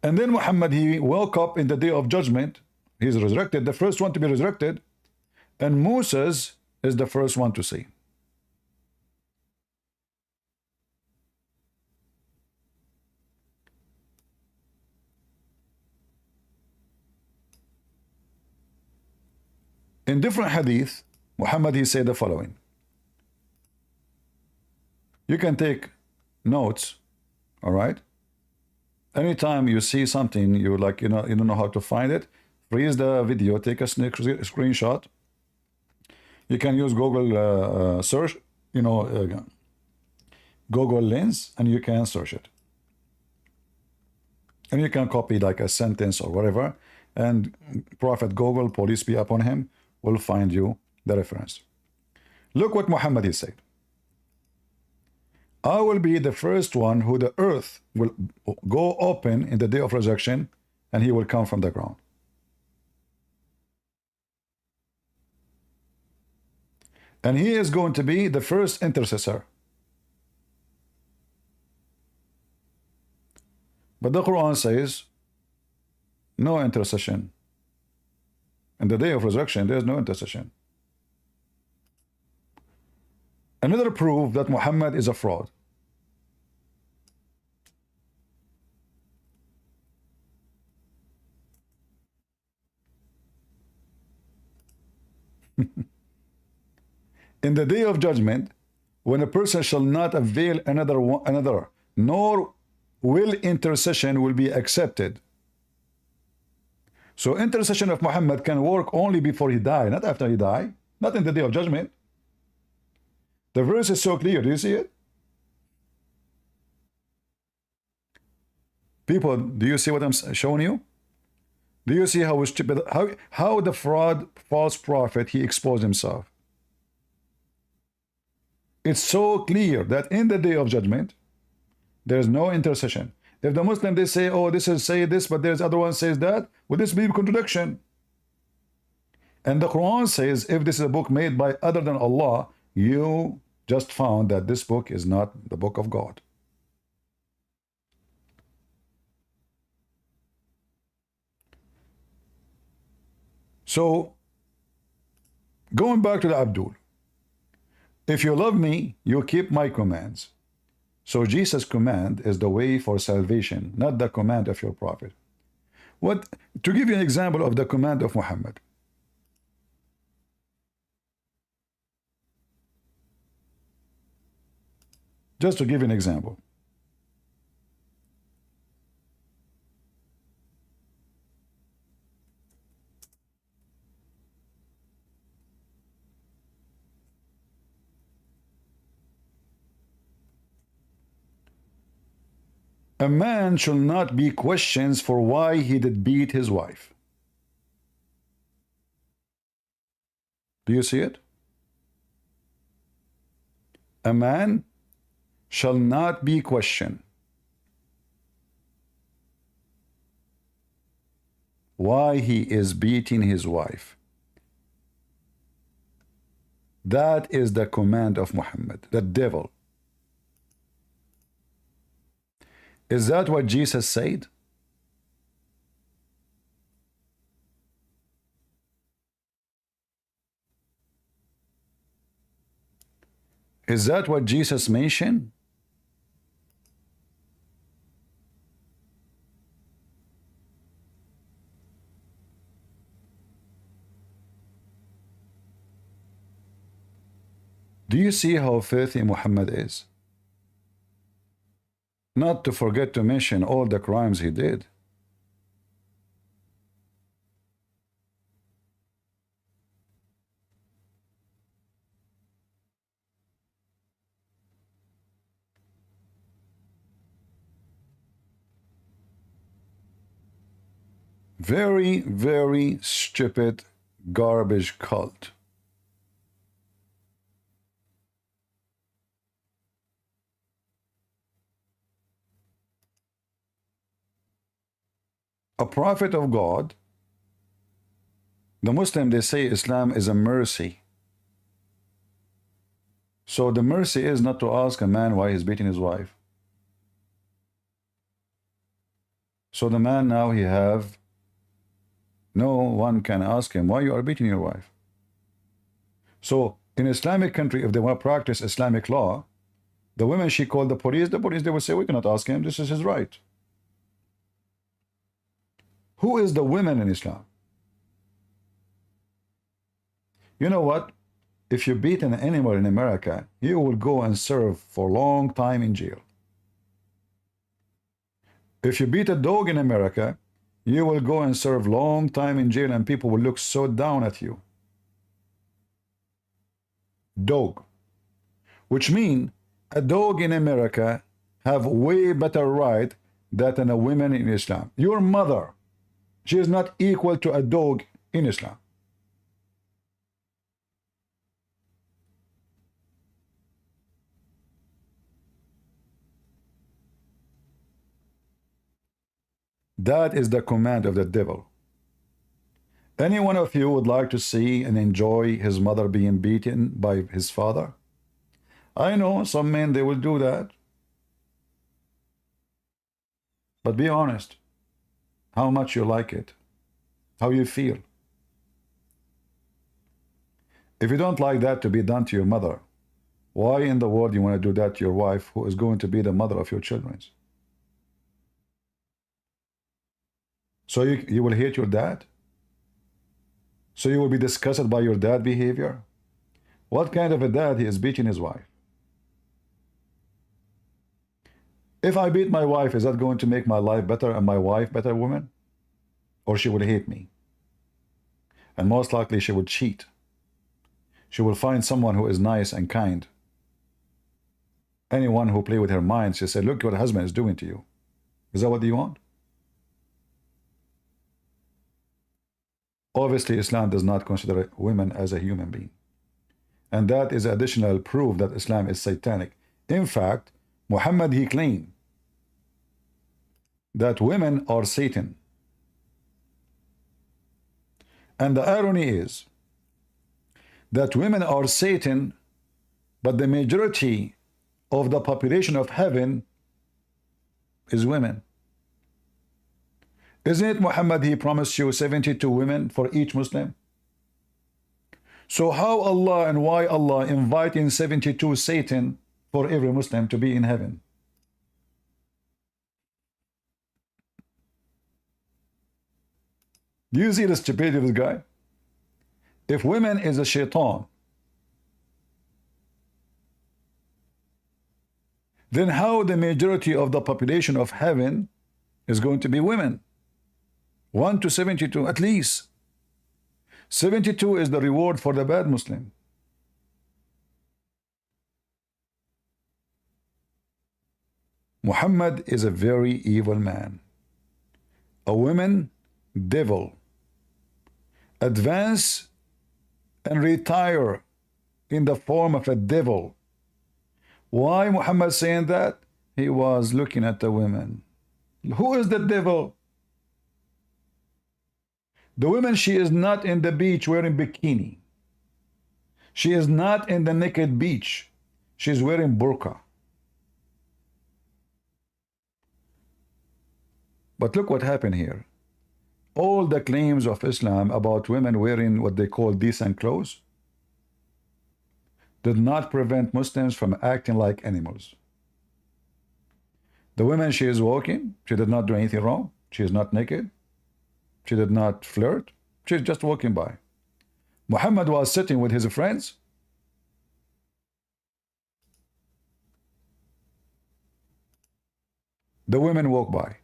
And then Muhammad, he woke up in the day of judgment. He's resurrected, the first one to be resurrected. And Moses is the first one to see. In different hadith, Muhammad, he said the following. You can take notes, all right? Anytime you see something, you like, you don't know how to find it, freeze the video, take a screenshot, You can use Google search, you know, Google Lens, and you can search it. And you can copy like a sentence or whatever, and Prophet Google, police be upon him, will find you the reference. Look what Muhammad he said. I will be the first one who the earth will go open in the day of resurrection, and he will come from the ground. And he is going to be the first intercessor. But the Quran says no intercession. In the day of resurrection, there is no intercession. Another proof that Muhammad is a fraud. In the day of judgment, when a person shall not avail another, nor will intercession will be accepted. So intercession of Muhammad can work only before he die, not after he die, not in the day of judgment. The verse is so clear. Do you see it? People, do you see what I'm showing you? Do you see how stupid, how the fraud, false prophet, he exposed himself? It's so clear that in the day of judgment, there is no intercession. If the Muslim, they say, oh, this is say this, but there's other one says that, will this be a contradiction? And the Quran says, if this is a book made by other than Allah, you just found that this book is not the book of God. So, going back to the Abdul, if you love me, you keep my commands. So Jesus' command is the way for salvation, not the command of your prophet. What, to give you an example of the command of Muhammad. Just to give you an example. A man should not be questioned for why he did beat his wife. Do you see it? A man shall not be questioned why he is beating his wife. That is the command of Muhammad, the devil. Is that what Jesus said? Is that what Jesus mentioned? Do you see how filthy Muhammad is? Not to forget to mention all the crimes he did. Very, very stupid garbage cult. A prophet of God, the Muslim, they say Islam is a mercy. So the mercy is not to ask a man why he's beating his wife. So the man now he have, no one can ask him why you are beating your wife. So in Islamic country, if they want to practice Islamic law, the women, she called the police they will say, we cannot ask him, this is his right. Who is the women in Islam? You know what? If you beat an animal in America, you will go and serve for a long time in jail. If you beat a dog in America, you will go and serve long time in jail, and people will look so down at you. Dog. Which means a dog in America have way better right than a woman in Islam. Your mother, she is not equal to a dog in Islam. That is the command of the devil. Any one of you would like to see and enjoy his mother being beaten by his father? I know some men, they will do that. But be honest, how much you like it, how you feel. If you don't like that to be done to your mother, why in the world you want to do that to your wife, who is going to be the mother of your children? So you will hate your dad? So you will be disgusted by your dad behavior? What kind of a dad he is beating his wife? If I beat my wife, is that going to make my life better and my wife better woman? Or she would hate me? And most likely she would cheat. She will find someone who is nice and kind. Anyone who play with her mind, she said, look what husband is doing to you. Is that what you want? Obviously, Islam does not consider women as a human being. And that is additional proof that Islam is satanic. In fact, Muhammad, he claimed that women are Satan. And the irony is that women are Satan, but the majority of the population of heaven is women. Isn't it Muhammad, he promised you 72 women for each Muslim? So how Allah and why Allah inviting 72 Satan for every Muslim to be in heaven? Do you see the stupidity of this guy? If women is a shaitan, then how the majority of the population of heaven is going to be women? 1 to 72 at least. 72 is the reward for the bad Muslim. Muhammad is a very evil man. A woman devil. Advance and retire in the form of a devil. Why Muhammad saying that? He was looking at the women. Who is the devil? The woman, she is not in the beach wearing bikini. She is not in the naked beach. She is wearing burqa. But look what happened here. All the claims of Islam about women wearing what they call decent clothes did not prevent Muslims from acting like animals. The woman, she is walking. She did not do anything wrong. She is not naked. She did not flirt. She's just walking by. Muhammad was sitting with his friends. The women walk by.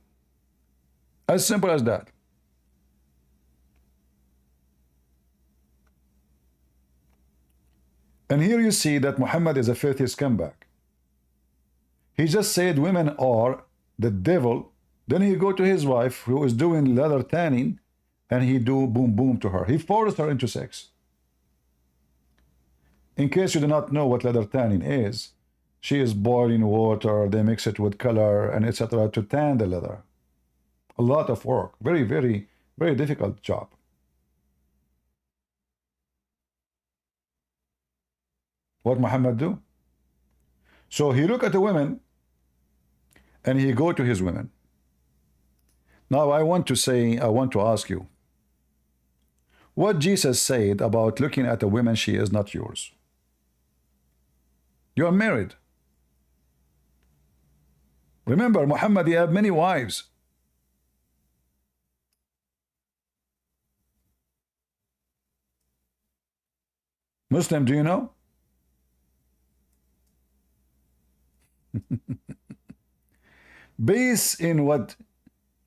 As simple as that. And here you see that Muhammad is a filthy scumbag. He just said women are the devil. Then he go to his wife who is doing leather tanning and he do boom boom to her. He forced her into sex. In case you do not know what leather tanning is, she is boiling water, they mix it with color and etc. to tan the leather. A lot of work. Very, very, very difficult job. What Muhammad do? So he look at the women and he go to his women. Now I want to ask you, what Jesus said about looking at a woman, she is not yours. You are married. Remember, Muhammad, he had many wives. Muslim, do you know? Based in what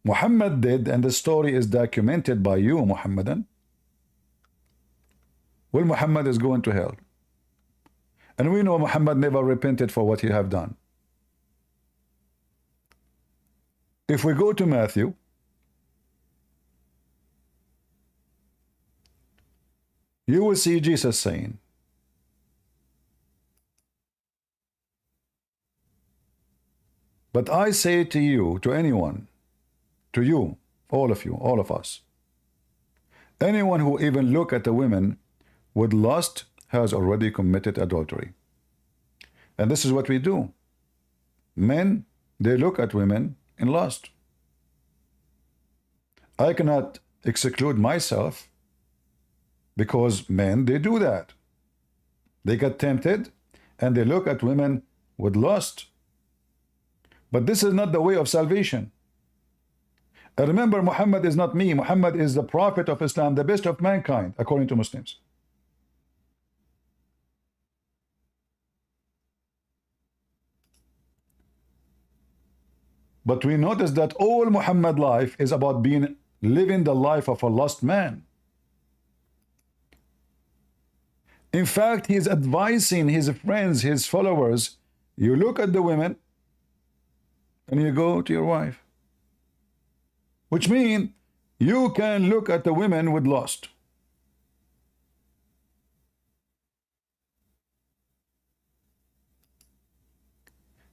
Muhammad did, and the story is documented by you, Muhammadan, well, Muhammad is going to hell. And we know Muhammad never repented for what he have done. If we go to Matthew, you will see Jesus saying, but I say to you, to anyone, to you, all of us, anyone who even look at a woman with lust has already committed adultery. And this is what we do. Men, they look at women in lust. I cannot exclude myself, because men, they do that. They get tempted and they look at women with lust. But this is not the way of salvation. And remember, Muhammad is not me. Muhammad is the prophet of Islam, the best of mankind, according to Muslims. But we notice that all Muhammad life is about living the life of a lost man. In fact, he is advising his friends, his followers, you look at the women and you go to your wife. Which means you can look at the women with lust.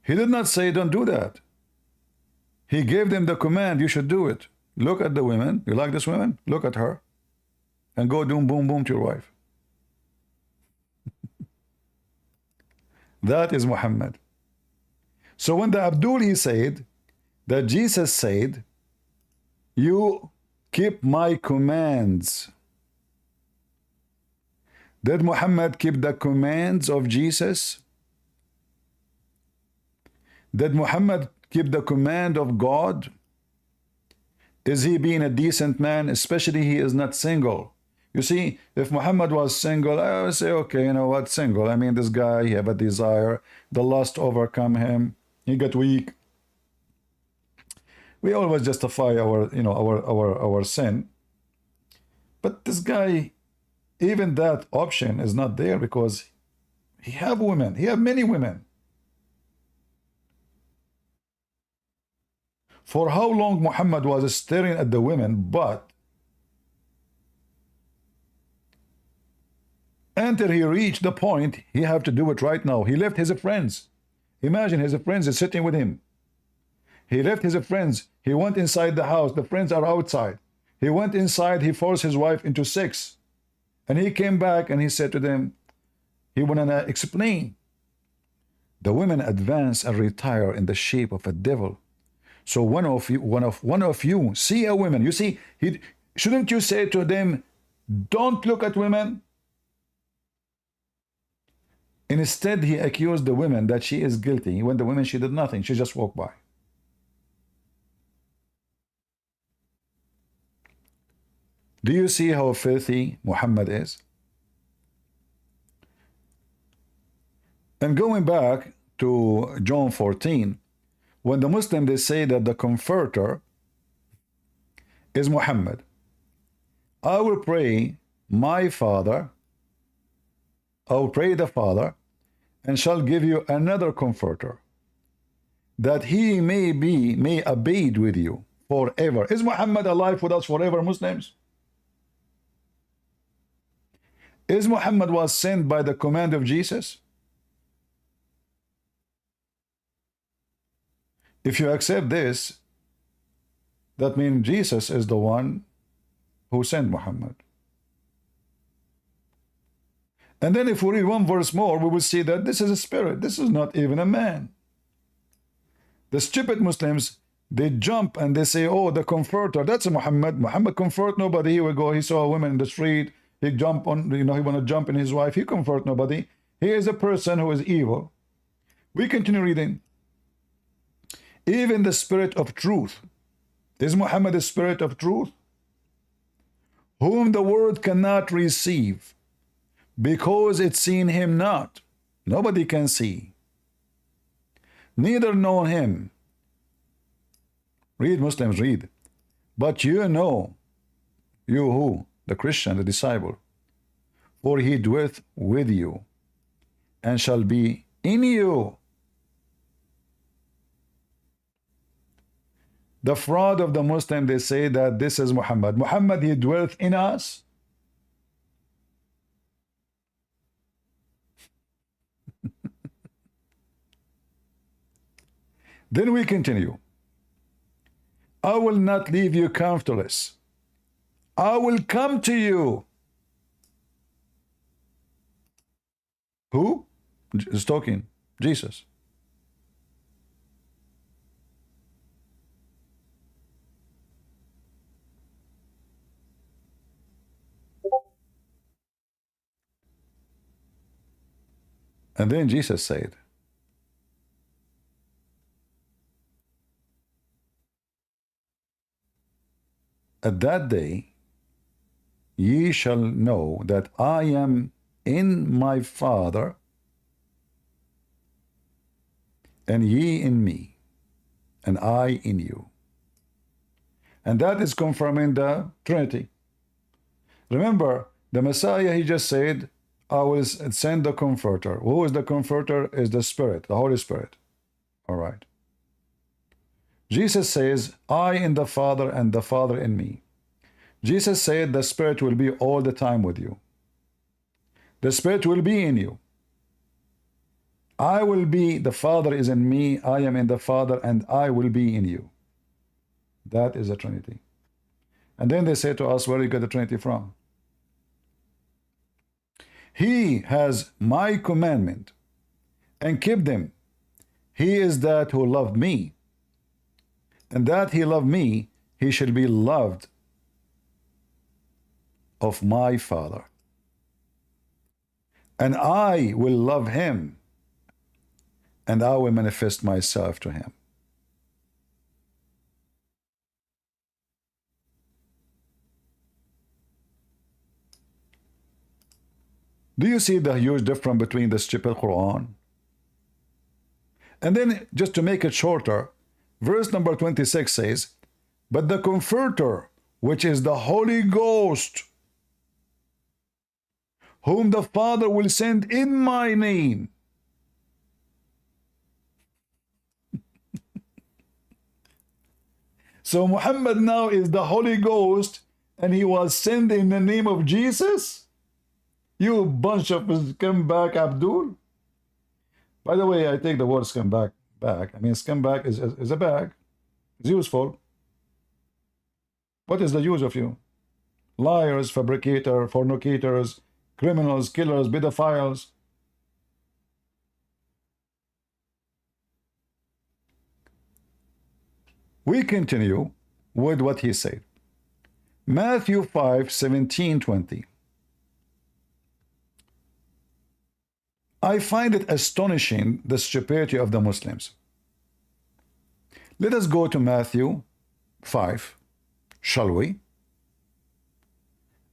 He did not say don't do that. He gave them the command, you should do it. Look at the women. You like this woman? Look at her. And go doom, boom, boom to your wife. That is Muhammad. So when the Abdul, he said that Jesus said, you keep my commands. Did Muhammad keep the commands of Jesus? Did Muhammad keep the command of God? Is he being a decent man? Especially he is not single. You see, if Muhammad was single, I would say, okay, you know what, single. I mean, this guy, he have a desire. The lust overcome him. He got weak. We always justify our sin. But this guy, even that option is not there, because he have women. He have many women. For how long Muhammad was staring at the women, but until he reached the point, he have to do it right now. He left his friends. Imagine his friends is sitting with him. He left his friends. He went inside the house. The friends are outside. He went inside. He forced his wife into sex. And he came back and he said to them, he wanted to explain. The women advance and retire in the shape of a devil. So one of you see a woman. You see, shouldn't you say to them, don't look at women? Instead, he accused the women that she is guilty, when the women, she did nothing. She just walked by. Do you see how filthy Muhammad is? And going back to John 14, when the Muslim, they say that the comforter is Muhammad. I will pray my Father, I will pray the Father, and shall give you another comforter, that he may abide with you forever. Is Muhammad alive with us forever, Muslims? Is Muhammad was sent by the command of Jesus? If you accept this, that means Jesus is the one who sent Muhammad. And then if we read one verse more, we will see that this is a spirit. This is not even a man. The stupid Muslims, they jump and they say, oh, the comforter, that's a Muhammad. Muhammad comfort nobody. He will go, he saw a woman in the street. He jump on, he want to jump in his wife. He comfort nobody. He is a person who is evil. We continue reading. Even the spirit of truth. Is Muhammad the spirit of truth? Whom the world cannot receive, because it's seen him not. Nobody can see. Neither know him. Read, Muslims, read. But you know, you who? The Christian, the disciple. For he dwelleth with you, and shall be in you. The fraud of the Muslim, they say that this is Muhammad. Muhammad, he dwelleth in us. Then we continue. I will not leave you comfortless. I will come to you. Who is talking? Jesus. And then Jesus said, at that day ye shall know that I am in my Father, and ye in me, and I in you. And that is confirming the Trinity. Remember, the Messiah, he just said, I will send the Comforter. Who is the Comforter? Is the Spirit, the Holy Spirit. All right. Jesus says, I in the Father and the Father in me. Jesus said the Spirit will be all the time with you. The Spirit will be in you. I will be, the Father is in me, I am in the Father, and I will be in you. That is the Trinity. And then they say to us, where do you get the Trinity from? He has my commandment and keep them. He is that who loved me. And that he loved me, he shall be loved of my Father. And I will love him, and I will manifest myself to him. Do you see the huge difference between the stupid Quran? And then, just to make it shorter, verse number 26 says, but the Comforter, which is the Holy Ghost, whom the Father will send in my name. So Muhammad now is the Holy Ghost, and he was sent in the name of Jesus? You bunch of scumbag, Abdul. By the way, I take the word scumbag back. I mean, scumbag is a bag. It's useful. What is the use of you? Liars, fabricators, fornicators, criminals, killers, pedophiles. We continue with what he said. Matthew 5:17-20. I find it astonishing, the stupidity of the Muslims. Let us go to Matthew 5, shall we?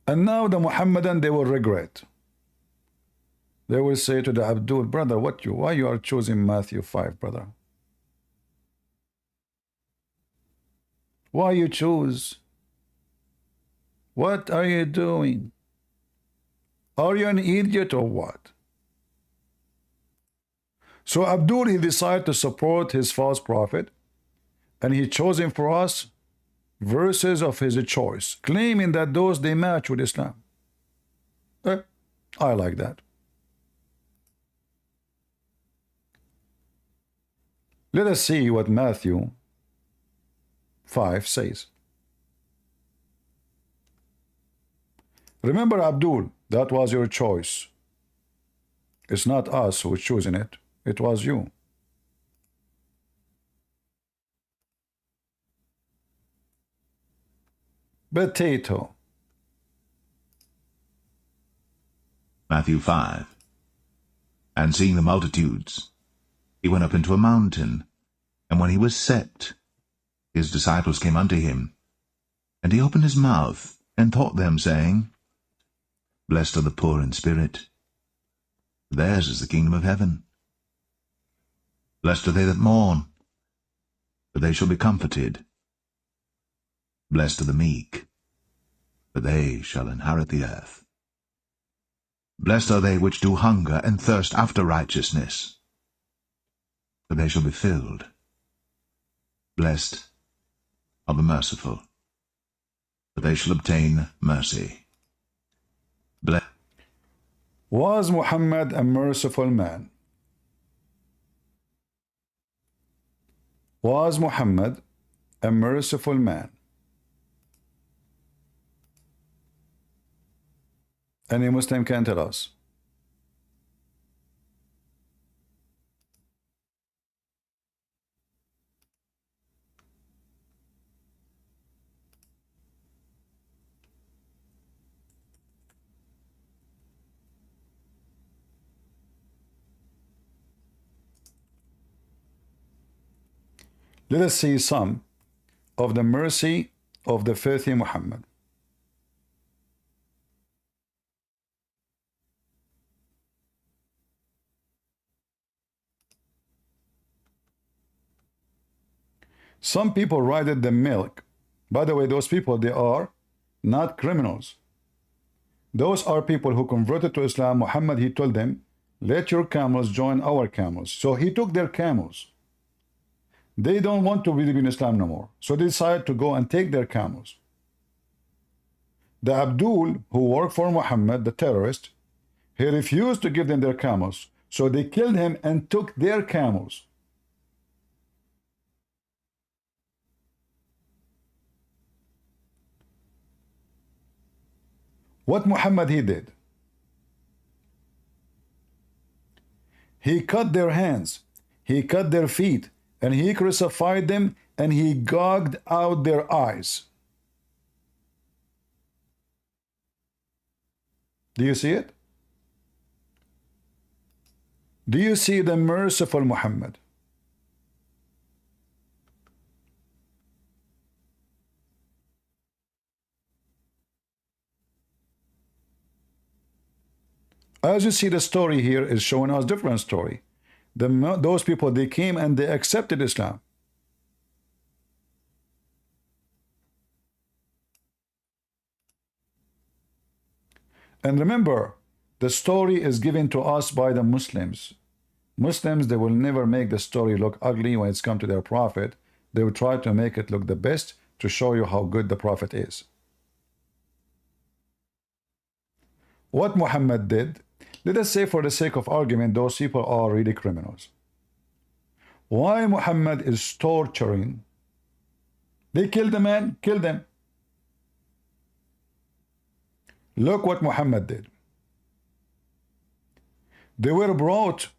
And now the Muhammadan, they will regret. They will say to the Abdul, brother, why you are choosing Matthew 5, brother? Why you choose? What are you doing? Are you an idiot or what? So Abdul, he decided to support his false prophet, and he chose him for us verses of his choice, claiming that those they match with Islam. I like that. Let us see what Matthew 5 says. Remember, Abdul, that was your choice. It's not us who is choosing it. It was you. Potato. Matthew 5. And seeing the multitudes, he went up into a mountain, and when he was set, his disciples came unto him. And he opened his mouth, and taught them, saying, Blessed are the poor in spirit, for theirs is the kingdom of heaven. Blessed are they that mourn, for they shall be comforted. Blessed are the meek, for they shall inherit the earth. Blessed are they which do hunger and thirst after righteousness, for they shall be filled. Blessed are the merciful, for they shall obtain mercy. Was Muhammad a merciful man? Was Muhammad a merciful man? Any Muslim can tell us. Let us see some of the mercy of the faithful Muhammad. Some people ride the milk. By the way, those people, they are not criminals. Those are people who converted to Islam. Muhammad, he told them, let your camels join our camels. So he took their camels. They don't want to believe in Islam no more. So they decided to go and take their camels. The Abdul, who worked for Muhammad, the terrorist, he refused to give them their camels. So they killed him and took their camels. What Muhammad he did? He cut their hands, he cut their feet, and he crucified them, and he gouged out their eyes. Do you see it? Do you see the merciful Muhammad? As you see, the story here is showing us different story. Those people, they came and they accepted Islam. And remember, the story is given to us by the Muslims. Muslims, they will never make the story look ugly when it's come to their prophet. They will try to make it look the best to show you how good the prophet is. What Muhammad did, let us say for the sake of argument, those people are really criminals. Why Muhammad is torturing? They killed the man, kill them. Look what Muhammad did. They were brought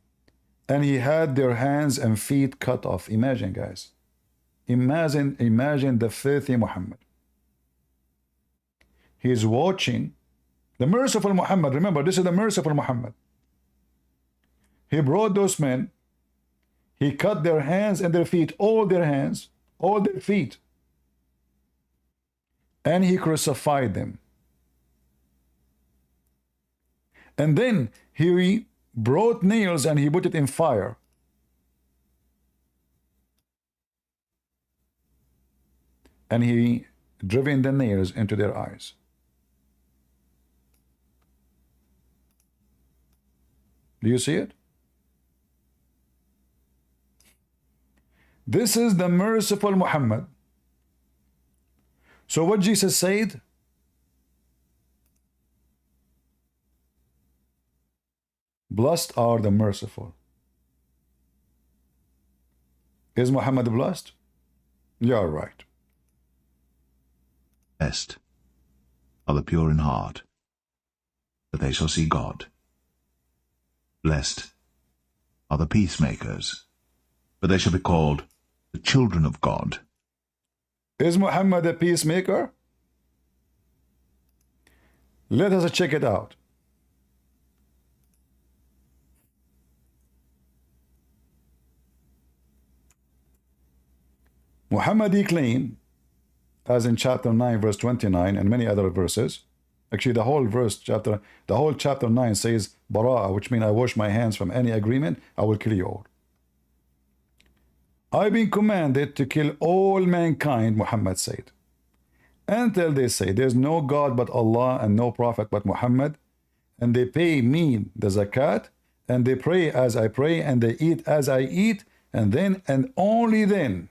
and he had their hands and feet cut off. Imagine, guys. Imagine the filthy Muhammad. He is watching the merciful Muhammad. Remember, this is the merciful Muhammad. He brought those men. He cut their hands and their feet, all their hands, all their feet. And he crucified them. And then he brought nails and he put it in fire. And he driven the nails into their eyes. Do you see it? This is the merciful Muhammad. So what Jesus said? Blessed are the merciful. Is Muhammad blessed? You're right. Blessed are the pure in heart, for they shall see God. Blessed are the peacemakers, for they shall be called the children of God. Is Muhammad a peacemaker? Let us check it out. Muhammad he claimed, as in chapter 9 verse 29 and many other verses, actually the whole chapter 9 says Bara'ah, which means I wash my hands from any agreement, I will kill you all. I've been commanded to kill all mankind, Muhammad said, until they say there's no God but Allah and no prophet but Muhammad, and they pay me the zakat, and they pray as I pray, and they eat as I eat, and then and only then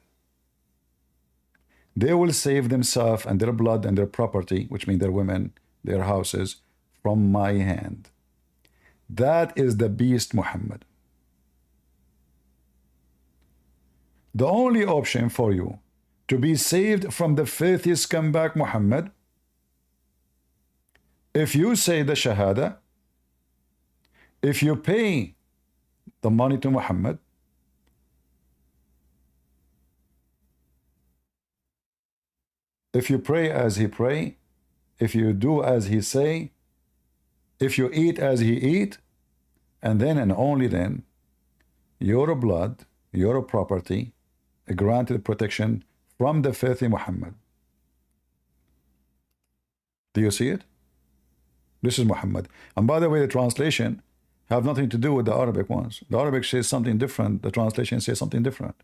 they will save themselves and their blood and their property, which means their women, their houses, from my hand. That is the beast Muhammad. The only option for you to be saved from the filthy scumbag Muhammad, if you say the Shahada, if you pay the money to Muhammad, if you pray as he pray, if you do as he say, if you eat as he eat, and then and only then, your blood, your property, granted protection from the filthy Muhammad. Do you see it? This is Muhammad. And by the way, the translation have nothing to do with the Arabic ones. The Arabic says something different. The translation says something different.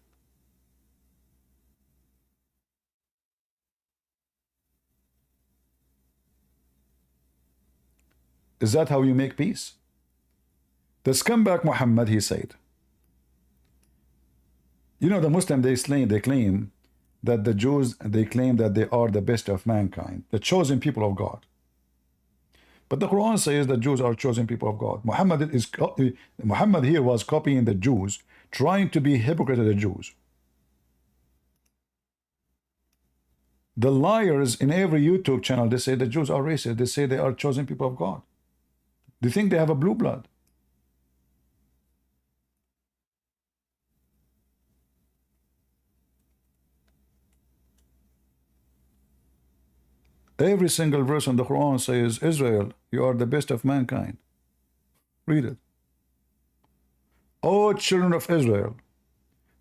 Is that how you make peace? The scumbag Muhammad, he said, you know, the Muslim, they claim that the Jews, they claim that they are the best of mankind, the chosen people of God. But the Quran says that Jews are chosen people of God. Muhammad here was copying the Jews, trying to be hypocrite of the Jews. The liars in every YouTube channel, they say the Jews are racist. They say they are chosen people of God. They think they have a blue blood. Every single verse in the Quran says, Israel, you are the best of mankind. Read it. O children of Israel,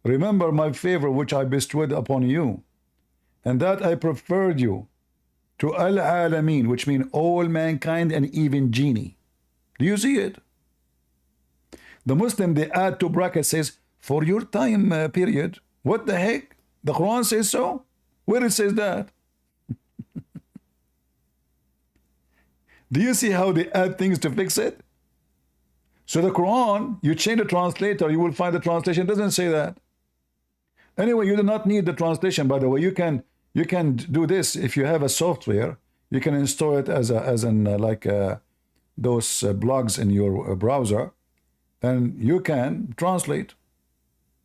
remember my favor which I bestowed upon you, and that I preferred you to al-alameen, which means all mankind and even genie. Do you see it? The Muslim, they add two brackets, says, for your time period. What the heck? The Quran says so? Where it says that? Do you see how they add things to fix it? So the Quran, you change the translator, you will find the translation doesn't say that. Anyway, you do not need the translation, by the way. You can do this if you have a software. You can install it as those blogs in your browser, and you can translate.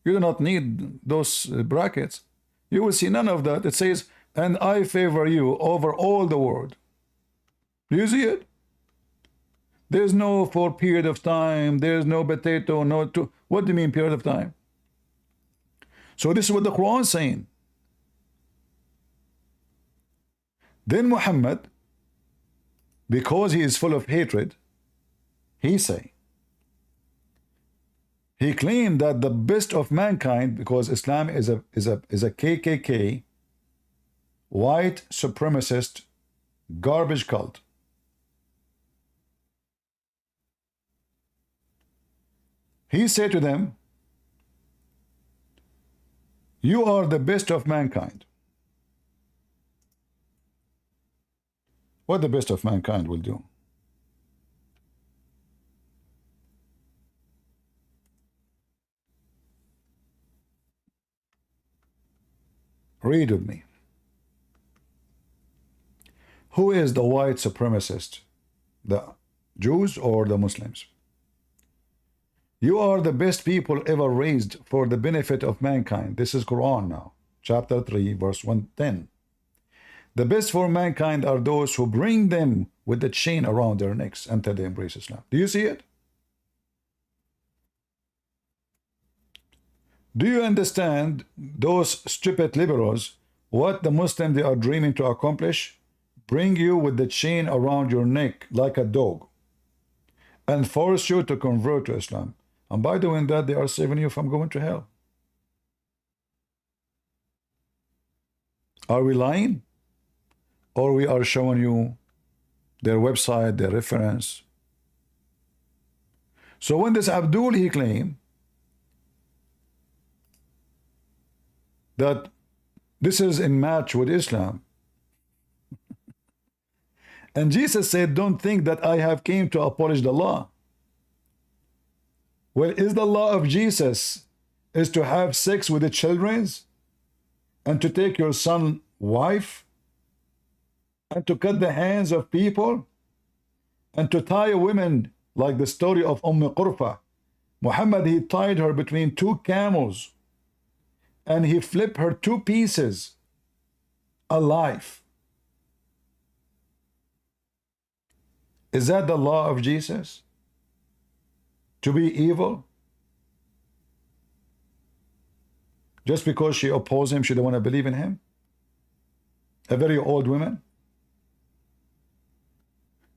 You do not need those brackets. You will see none of that. It says, and I favor you over all the world. Do you see it? There's no for period of time. There's no potato, no to. What do you mean period of time? So this is what the Quran is saying. Then Muhammad, because he is full of hatred, he claimed that the best of mankind, because Islam is a KKK, white supremacist, garbage cult. He said to them, you are the best of mankind. What the best of mankind will do? Read with me. Who is the white supremacist? The Jews or the Muslims? You are the best people ever raised for the benefit of mankind. This is Quran now, chapter 3, verse 110. The best for mankind are those who bring them with the chain around their necks until they embrace Islam. Do you see it? Do you understand those stupid liberals, what the Muslim they are dreaming to accomplish? Bring you with the chain around your neck like a dog and force you to convert to Islam. And by doing that, they are saving you from going to hell. Are we lying? Or we are showing you their website, their reference? So when this Abdul, he claimed that this is in match with Islam, And Jesus said, don't think that I have came to abolish the law. Well, is the law of Jesus is to have sex with the children's and to take your son's wife and to cut the hands of people and to tie women like the story of Qurfa. Muhammad, he tied her between two camels and he flipped her two pieces alive. Is that the law of Jesus? To be evil? Just because she opposed him, she don't want to believe in him? A very old woman?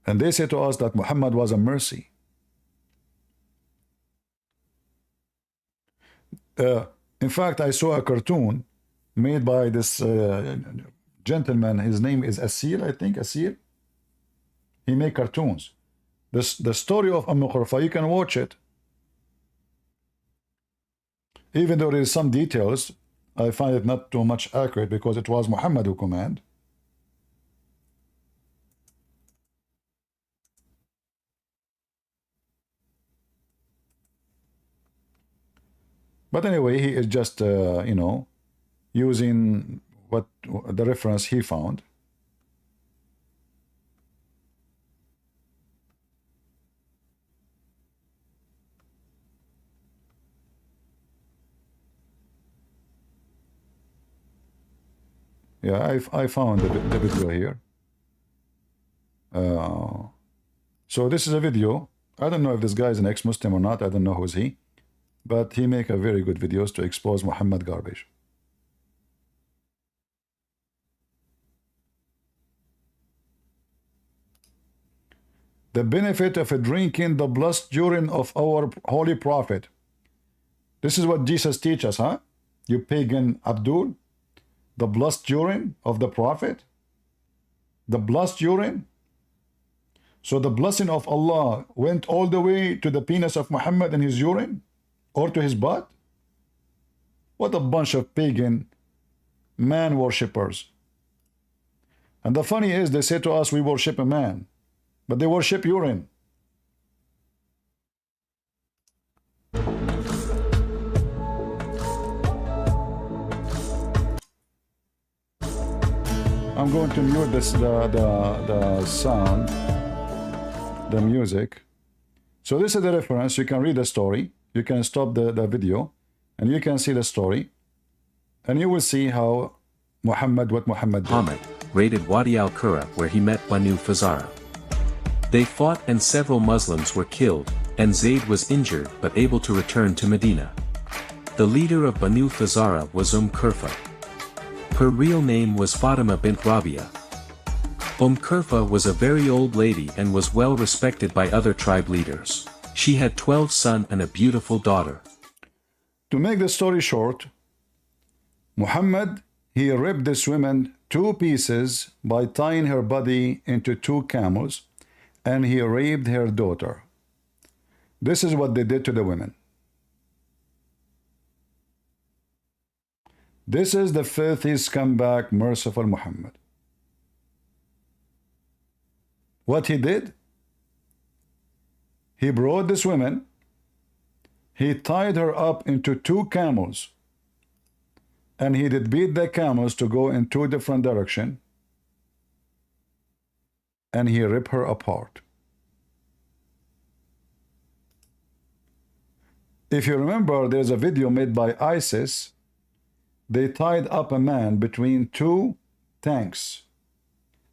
And they say to us that Muhammad was a mercy. In fact, I saw a cartoon made by this gentleman. His name is Asir, I think, Asir. He made cartoons. The story of Qurfa, you can watch it. Even though there is some details, I find it not too much accurate because it was Muhammad who commanded. But anyway, he is just, you know, using what the reference he found. Yeah, I found the video here. So this is a video. I don't know if this guy is an ex-Muslim or not. I don't know who is he. But he make a very good videos to expose Muhammad garbage. The benefit of drinking the blessed urine of our holy prophet. This is what Jesus teaches, huh? You pagan Abdul. The blessed urine of the prophet. The blessed urine. So the blessing of Allah went all the way to the penis of Muhammad and his urine? Or to his butt? What a bunch of pagan man worshippers. And the funny is, they say to us, we worship a man, but they worship urine. I'm going to mute this, the sound, the music. So this is the reference. You can read the story. You can stop the video and you can see the story. And you will see how Muhammad, what Muhammad did. Mohammed raided Wadi al-Qura where he met Banu Fazara. They fought and several Muslims were killed, and Zayd was injured but able to return to Medina. The leader of Banu Fazara was Qurfa. Her real name was Fatima bint Rabia. Qurfa was a very old lady and was well respected by other tribe leaders. She had 12 sons and a beautiful daughter. To make the story short, Muhammad, he ripped this woman two pieces by tying her body into two camels, and he raped her daughter. This is what they did to the women. This is the filthy scumbag, merciful Muhammad. What he did? He brought this woman, he tied her up into two camels, and he did beat the camels to go in two different directions, and he ripped her apart. If you remember, there's a video made by ISIS. They tied up a man between two tanks,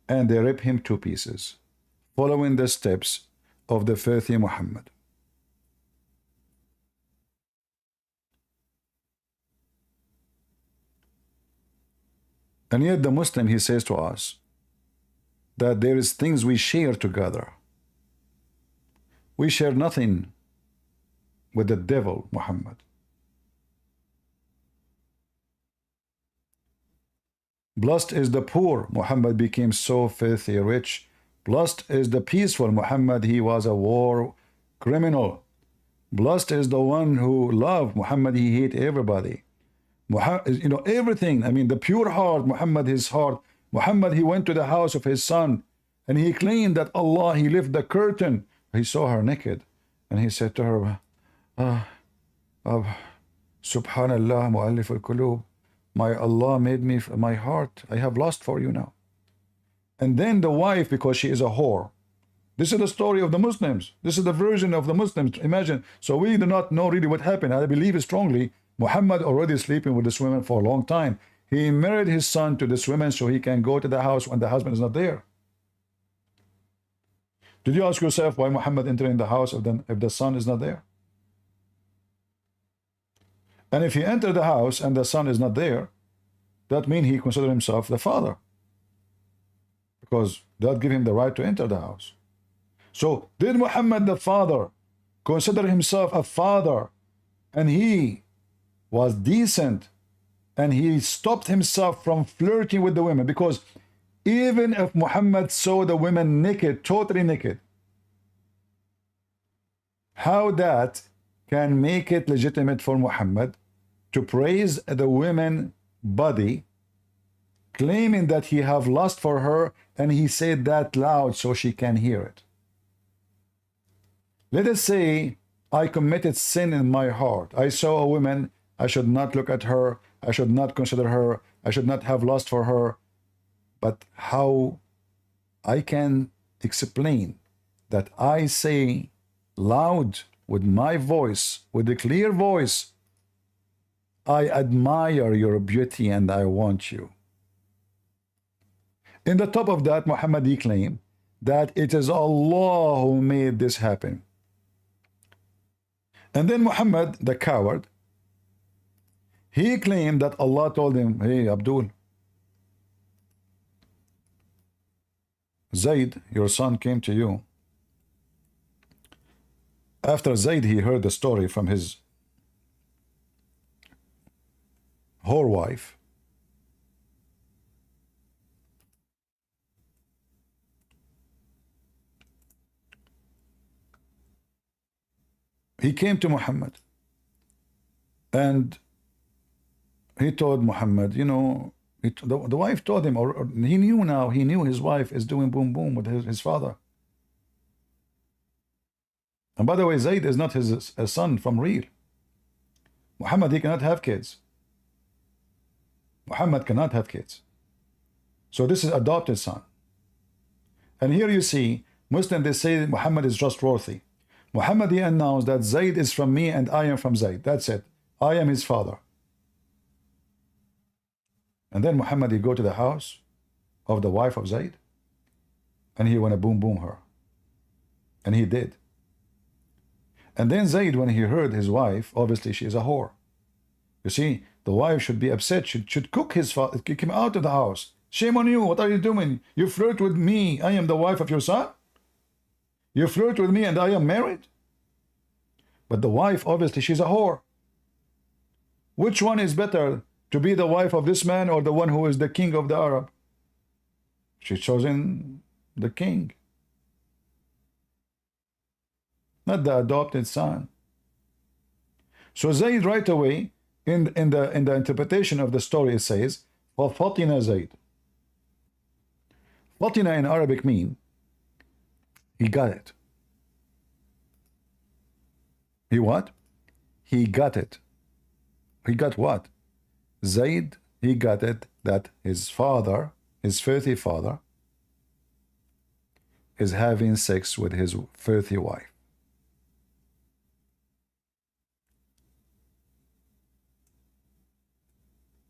and they ripped him to pieces, following the steps of the filthy Muhammad. And yet the Muslim, he says to us that there is things we share together. We share nothing with the devil, Muhammad. Blessed is the poor, Muhammad became so filthy rich. Blessed is the peaceful, Muhammad, he was a war criminal. Blessed is the one who loved, Muhammad, he hate everybody. Muhammad, you know, everything. I mean, the pure heart, Muhammad, his heart. Muhammad, he went to the house of his son And he claimed that Allah, he lifted the curtain. He saw her naked. And he said to her, Subhanallah, mu'allif al-qulub. My Allah made me, my heart, I have lust for you now. And then the wife, because she is a whore. This is the story of the Muslims. This is the version of the Muslims. Imagine. So we do not know really what happened. I believe strongly Muhammad already sleeping with this woman for a long time. He married his son to this woman so he can go to the house when the husband is not there. Did you ask yourself why Muhammad entering the house if the son is not there? And if he entered the house and the son is not there, that means he considered himself the father, because that gave him the right to enter the house. So did Muhammad the father consider himself a father, and he was decent, and he stopped himself from flirting with the women? Because even if Muhammad saw the women naked, totally naked, how that can make it legitimate for Muhammad to praise the women body, claiming that he have lust for her, and he said that loud so she can hear it? Let us say I committed sin in my heart. I saw a woman, I should not look at her, I should not consider her, I should not have lust for her. But how I can explain that I say loud with my voice, with a clear voice, I admire your beauty and I want you. In the top of that, Muhammad claimed that it is Allah who made this happen. And then Muhammad, the coward, he claimed that Allah told him, hey, Abdul, Zayd, your son, came to you. After Zayd, he heard the story from his whore wife. He came to Muhammad and he told Muhammad, you know, the wife told him, or he knew his wife is doing boom boom with his father. And by the way, Zayd is not his son from real. Muhammad, he cannot have kids. Muhammad cannot have kids. So this is adopted son. And here you see, Muslims, they say Muhammad is trustworthy. Muhammad, he announced that Zayd is from me and I am from Zayd. That's it. I am his father. And then Muhammad, he go to the house of the wife of Zayd and he want to boom boom her. And he did. And then Zayd, when he heard his wife, obviously she is a whore. You see, the wife should be upset, should cook his father, kick him out of the house. Shame on you, what are you doing? You flirt with me, I am the wife of your son? You flirt with me and I am married? But the wife, obviously, she's a whore. Which one is better, to be the wife of this man or the one who is the king of the Arab? She's chosen the king, not the adopted son. So Zayd right away, in the interpretation of the story, it says, فَفَطِنَ Zayd. Fatina in Arabic mean he got it. He what? He got it. He got what? Zayd, he got it that his father, his filthy father, is having sex with his filthy wife.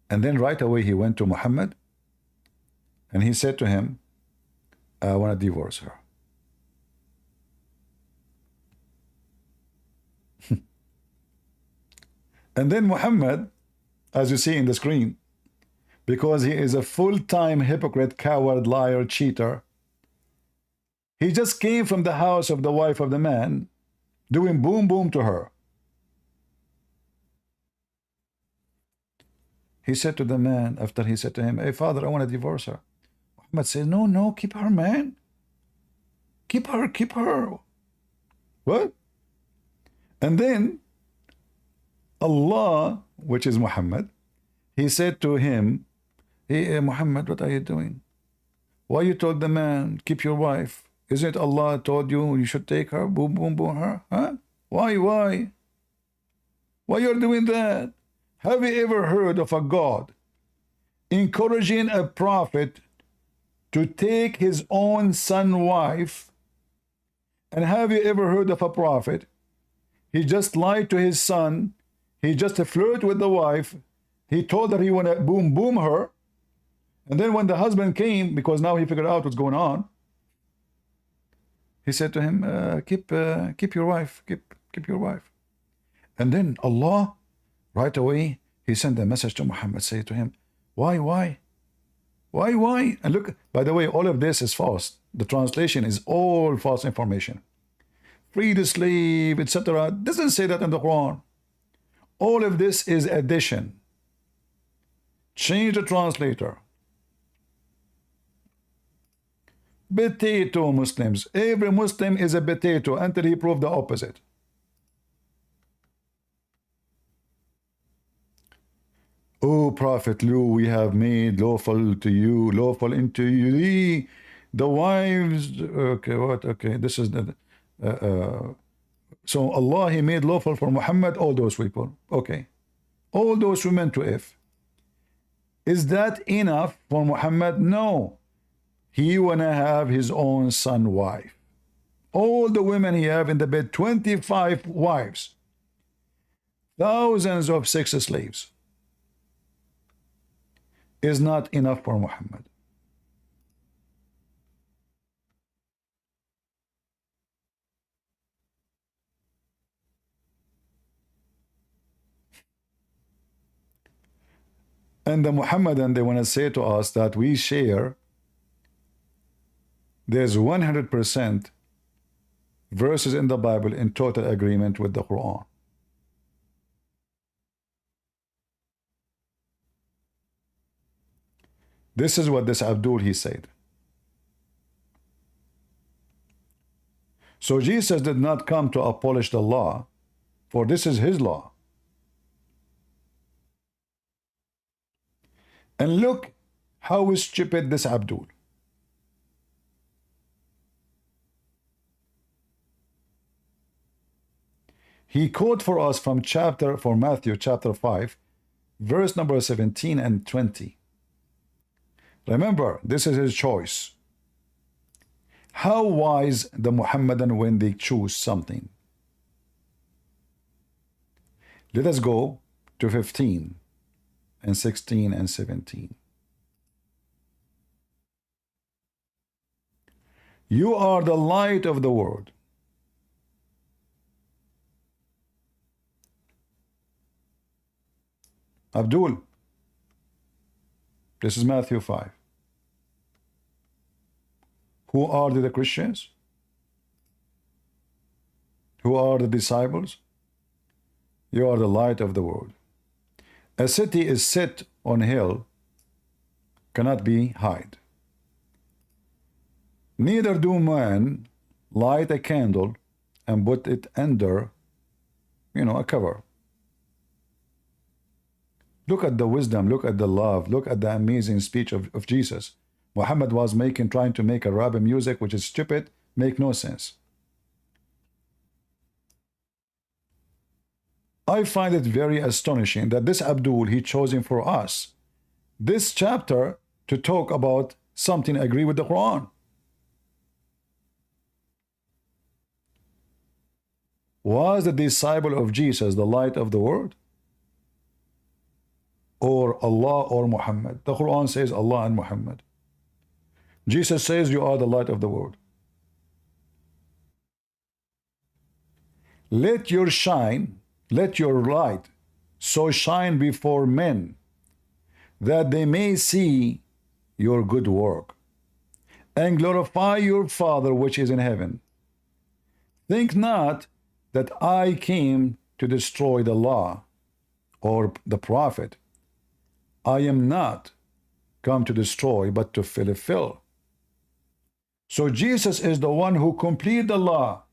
And then right away he went to Muhammad and he said to him, I want to divorce her. And then Muhammad, as you see in the screen, because he is a full-time hypocrite, coward, liar, cheater, he just came from the house of the wife of the man, doing boom boom to her. He said to the man, after he said to him, hey father, I want to divorce her. Muhammad said, no, no, keep her, man. Keep her, keep her. What? And then Allah, which is Muhammad, he said to him, hey Muhammad, what are you doing? Why you told the man, keep your wife? Isn't Allah told you should take her? Boom, boom, boom, her? Huh? Why? Why you're doing that? Have you ever heard of a God encouraging a prophet to take his own son wife? And have you ever heard of a prophet? He just lied to his son. He just flirted with the wife. He told her he want to boom, boom her. And then when the husband came, because now he figured out what's going on, he said to him, keep your wife, keep your wife. And then Allah, right away, he sent a message to Muhammad, say to him, why? And look, by the way, all of this is false. The translation is all false information. Free the slave, etc. Doesn't say that in the Quran. All of this is addition. Change the translator. Potato Muslims. Every Muslim is a potato until he proved the opposite. O Prophet, lo, we have made lawful to you, lawful into you, the wives. Okay, what? Okay, this is the. So Allah, He made lawful for Muhammad all those people. Okay, all those women to if. Is that enough for Muhammad? No. He wanna have his own son wife. All the women he have in the bed, 25 wives, thousands of sex slaves, is not enough for Muhammad. And the Muhammadan, they want to say to us that we share, there's 100% verses in the Bible in total agreement with the Quran. This is what this Abdul, he said. So Jesus did not come to abolish the law, for this is his law. And look how stupid this Abdul. He quote for us from Matthew chapter 5, verse number 17 and 20. Remember, this is his choice. How wise the Muhammadan when they choose something. Let us go to 15 and 16 and 17. You are the light of the world. Abdul, this is Matthew 5. Who are the Christians? Who are the disciples? You are the light of the world. A city is set on a hill, cannot be hid. Neither do man light a candle and put it under, a cover. Look at the wisdom, look at the love, look at the amazing speech of Jesus. Muhammad was trying to make a Arabic music, which is stupid, make no sense. I find it very astonishing that this Abdul, he chosen for us this chapter to talk about something agree with the Quran. Was the disciple of Jesus the light of the world? Or Allah or Muhammad? The Quran says Allah and Muhammad. Jesus says you are the light of the world. Let your light so shine before men that they may see your good work and glorify your Father which is in heaven. Think not that I came to destroy the law or the prophet. I am not come to destroy, but to fulfill. So Jesus is the one who completed the law,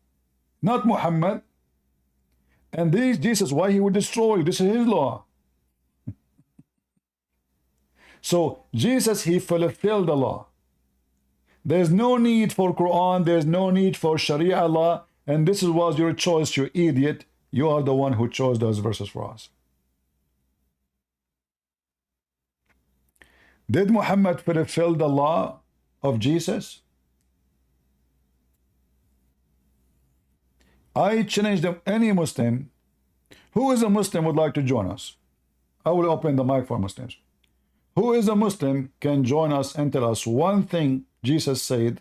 not Muhammad. And Jesus, why he would destroy? This is his law. So Jesus, he fulfilled the law. There's no need for Quran. There's no need for Sharia law. And this was your choice, you idiot. You are the one who chose those verses for us. Did Muhammad fulfill the law of Jesus? I challenge them, any Muslim. Who is a Muslim would like to join us? I will open the mic for Muslims. Who is a Muslim can join us and tell us one thing Jesus said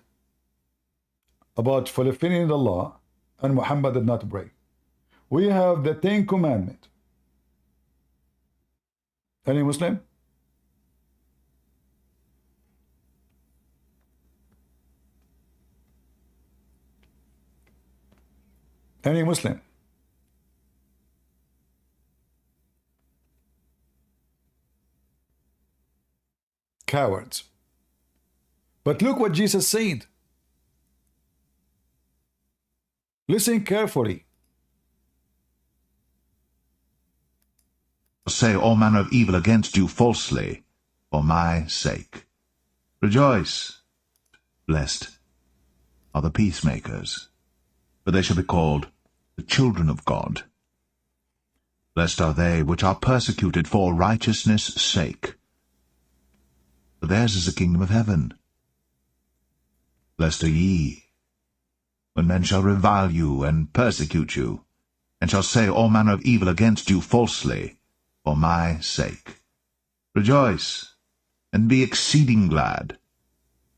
about fulfilling the law and Muhammad did not break. We have the 10 commandments. Any Muslim? Any Muslim? Cowards. But look what Jesus said. Listen carefully. Say all manner of evil against you falsely, for my sake. Rejoice. Blessed are the peacemakers, for they shall be called the children of God. Blessed are they which are persecuted for righteousness' sake, for theirs is the kingdom of heaven. Blessed are ye, when men shall revile you and persecute you, and shall say all manner of evil against you falsely, for my sake. Rejoice, and be exceeding glad,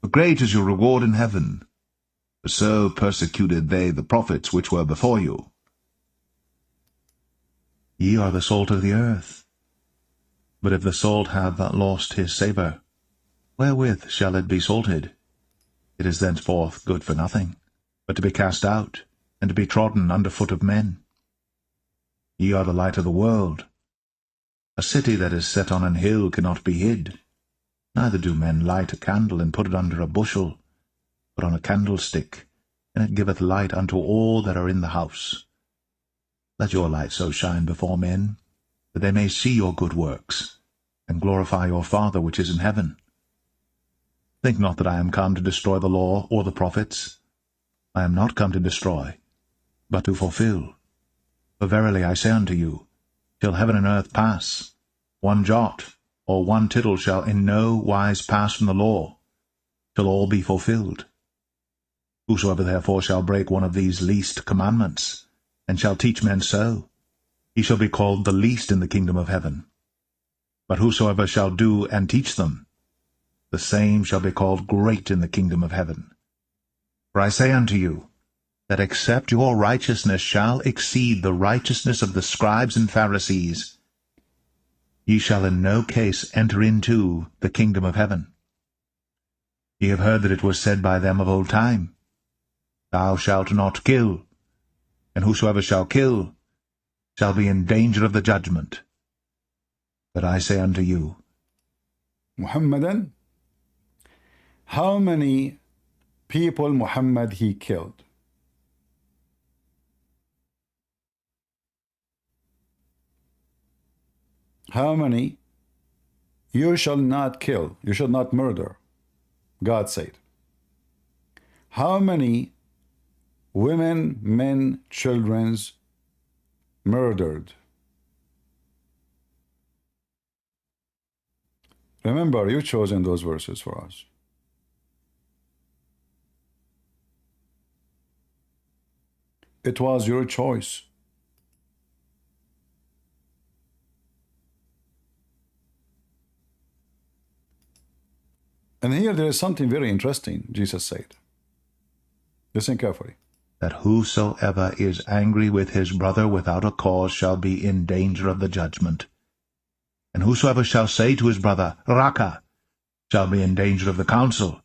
for great is your reward in heaven. For so persecuted they the prophets which were before you. Ye are the salt of the earth. But if the salt have lost his savour, wherewith shall it be salted? It is thenceforth good for nothing, but to be cast out, and to be trodden under foot of men. Ye are the light of the world. A city that is set on an hill cannot be hid. Neither do men light a candle and put it under a bushel, but on a candlestick, and it giveth light unto all that are in the house. Let your light so shine before men, that they may see your good works, and glorify your Father which is in heaven. Think not that I am come to destroy the law or the prophets. I am not come to destroy, but to fulfill. For verily I say unto you, till heaven and earth pass, one jot or one tittle shall in no wise pass from the law, till all be fulfilled. Whosoever therefore shall break one of these least commandments, and shall teach men so, he shall be called the least in the kingdom of heaven. But whosoever shall do and teach them, the same shall be called great in the kingdom of heaven. For I say unto you, that except your righteousness shall exceed the righteousness of the scribes and Pharisees, ye shall in no case enter into the kingdom of heaven. Ye have heard that it was said by them of old time, Thou shalt not kill, and whosoever shall kill shall be in danger of the judgment. But I say unto you, Muhammadan, how many people Muhammad he killed? How many? You shall not kill, you shall not murder, God said. How many women, men, children's murdered? Remember, you chosen those verses for us. It was your choice. And here there is something very interesting, Jesus said. Listen carefully. that whosoever is angry with his brother without a cause shall be in danger of the judgment. And whosoever shall say to his brother, Raka, shall be in danger of the council.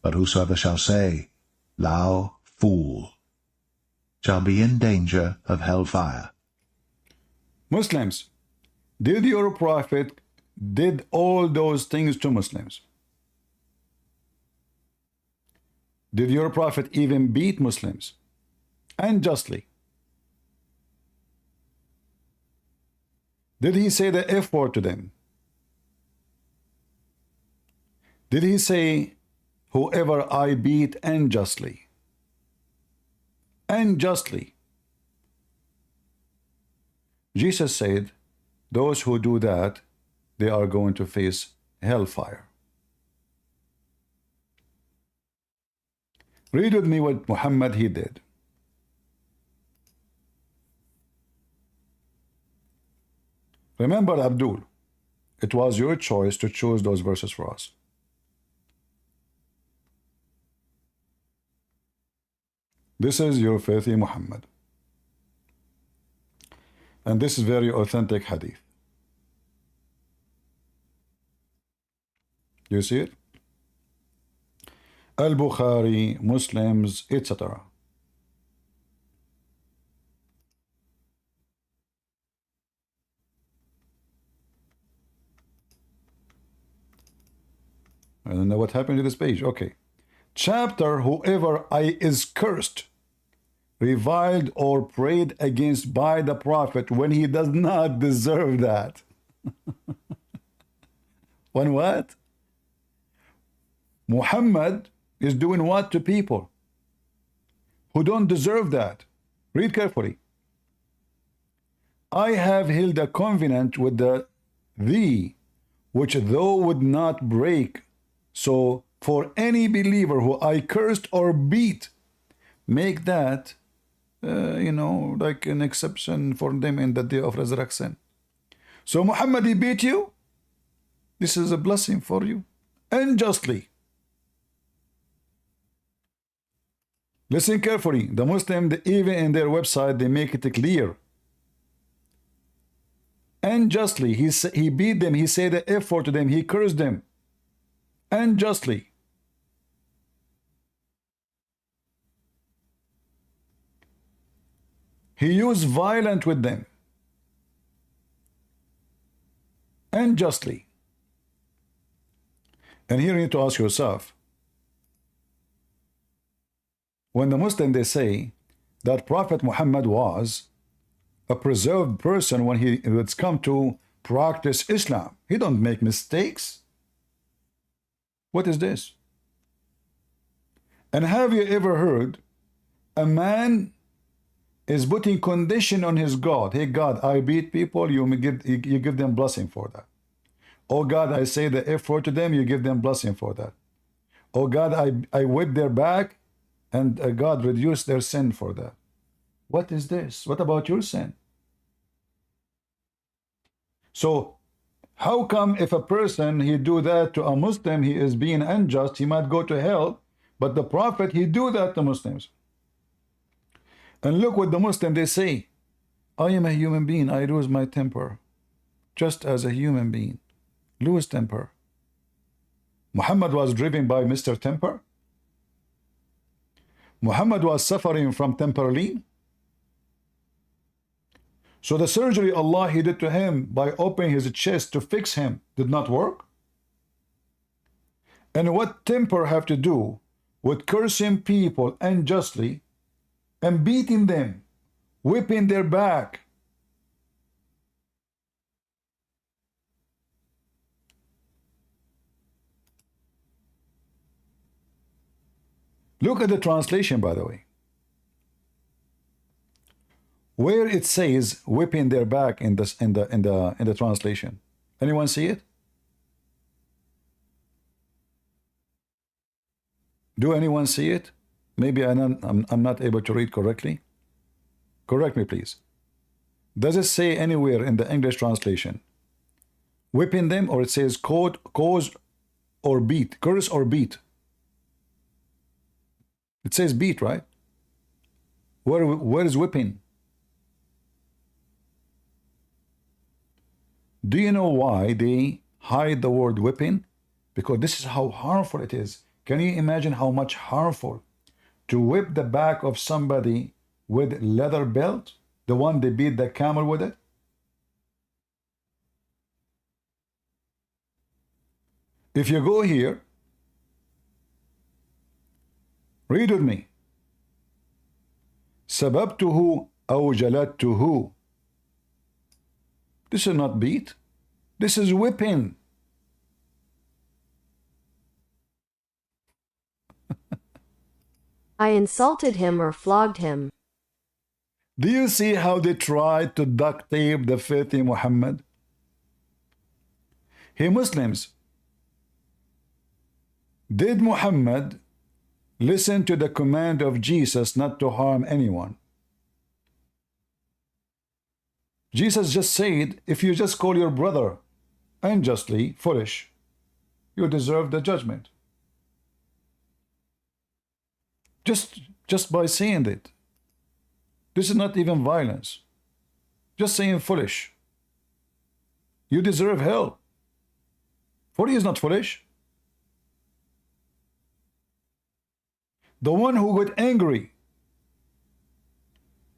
But whosoever shall say, Thou fool, shall be in danger of hellfire. Muslims, did your prophet did all those things to Muslims? Did your prophet even beat Muslims? And justly. Did he say the F word to them? Did he say whoever I beat unjustly. Unjustly. Jesus said, those who do that, they are going to face hellfire. Read with me what Muhammad he did. Remember, Abdul, it was your choice to choose those verses for us. This is your faithy Muhammad. And this is very authentic hadith. You see it? Al-Bukhari, Muslims, etc. I don't know what happened to this page. Okay. Chapter, whoever is cursed, reviled, or prayed against by the Prophet when he does not deserve that. When what? Muhammad is doing what to people who don't deserve that? Read carefully. I have held a covenant with thee, which thou would not break. So for any believer who I cursed or beat, make that, like an exception for them in the day of resurrection. So Muhammad, he beat you. This is a blessing for you. Unjustly. Listen carefully. The Muslim, even in their website, they make it clear. Unjustly. He beat them. He said the F word to them. He cursed them. Unjustly. He used violence with them. Unjustly. And here you need to ask yourself, when the Muslim, they say that Prophet Muhammad was a preserved person when he would come to practice Islam. He don't make mistakes. What is this? And have you ever heard a man is putting condition on his God? Hey God, I beat people, you give them blessing for that. Oh God, I say the F word to them, you give them blessing for that. Oh God, I whip their back, and God reduce their sin for that. What is this? What about your sin? So how come if a person he do that to a Muslim, he is being unjust, he might go to hell, but the Prophet, he do that to Muslims? And look what the Muslim, they say, I am a human being, I lose my temper. Just as a human being, lose temper. Muhammad was driven by Mr. Temper. Muhammad was suffering from temporally. So the surgery Allah he did to him by opening his chest to fix him did not work. And what temper have to do with cursing people unjustly and beating them, whipping their back? Look at the translation, by the way. Where it says whipping their back in the translation. Anyone see it? Do anyone see it? Maybe I'm not able to read correctly. Correct me, please. Does it say anywhere in the English translation whipping them, or it says cause or beat, curse or beat? It says beat, right? Where is whipping? Do you know why they hide the word whipping? Because this is how harmful it is. Can you imagine how much harmful to whip the back of somebody with leather belt, the one they beat the camel with it? If you go here, read with me. سببته أو جلدته. This is not beat. This is whipping. I insulted him or flogged him. Do you see how they tried to duct tape the filthy Muhammad? Hey Muslims, did Muhammad listen to the command of Jesus not to harm anyone? Jesus just said, if you just call your brother unjustly foolish, you deserve the judgment. Just by saying it. This is not even violence. Just saying foolish. You deserve hell. For he is not foolish. The one who got angry,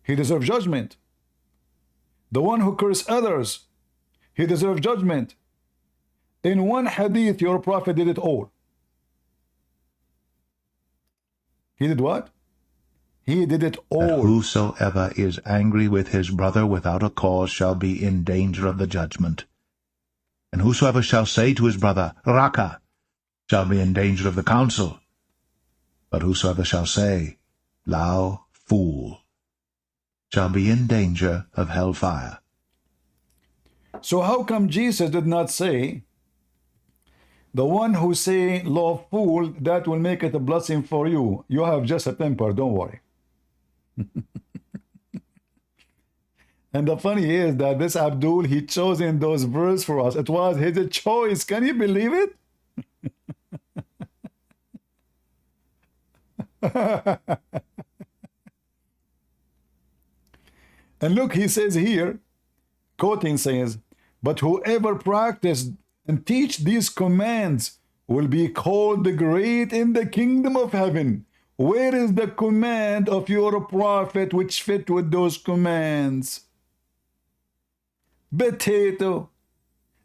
he deserves judgment. The one who cursed others, he deserves judgment. In one hadith, your prophet did it all. He did what? He did it all. That whosoever is angry with his brother without a cause shall be in danger of the judgment. And whosoever shall say to his brother, Raka, shall be in danger of the council. But whosoever shall say, Thou fool, shall be in danger of hellfire. So how come Jesus did not say, the one who say, Love fool, that will make it a blessing for you. You have just a temper, don't worry. And the funny is that this Abdul, he chose in those verses for us. It was his choice. Can you believe it? And look, he says here, quoting says, but whoever practice and teach these commands will be called the great in the kingdom of heaven. Where is the command of your prophet which fit with those commands? Potato.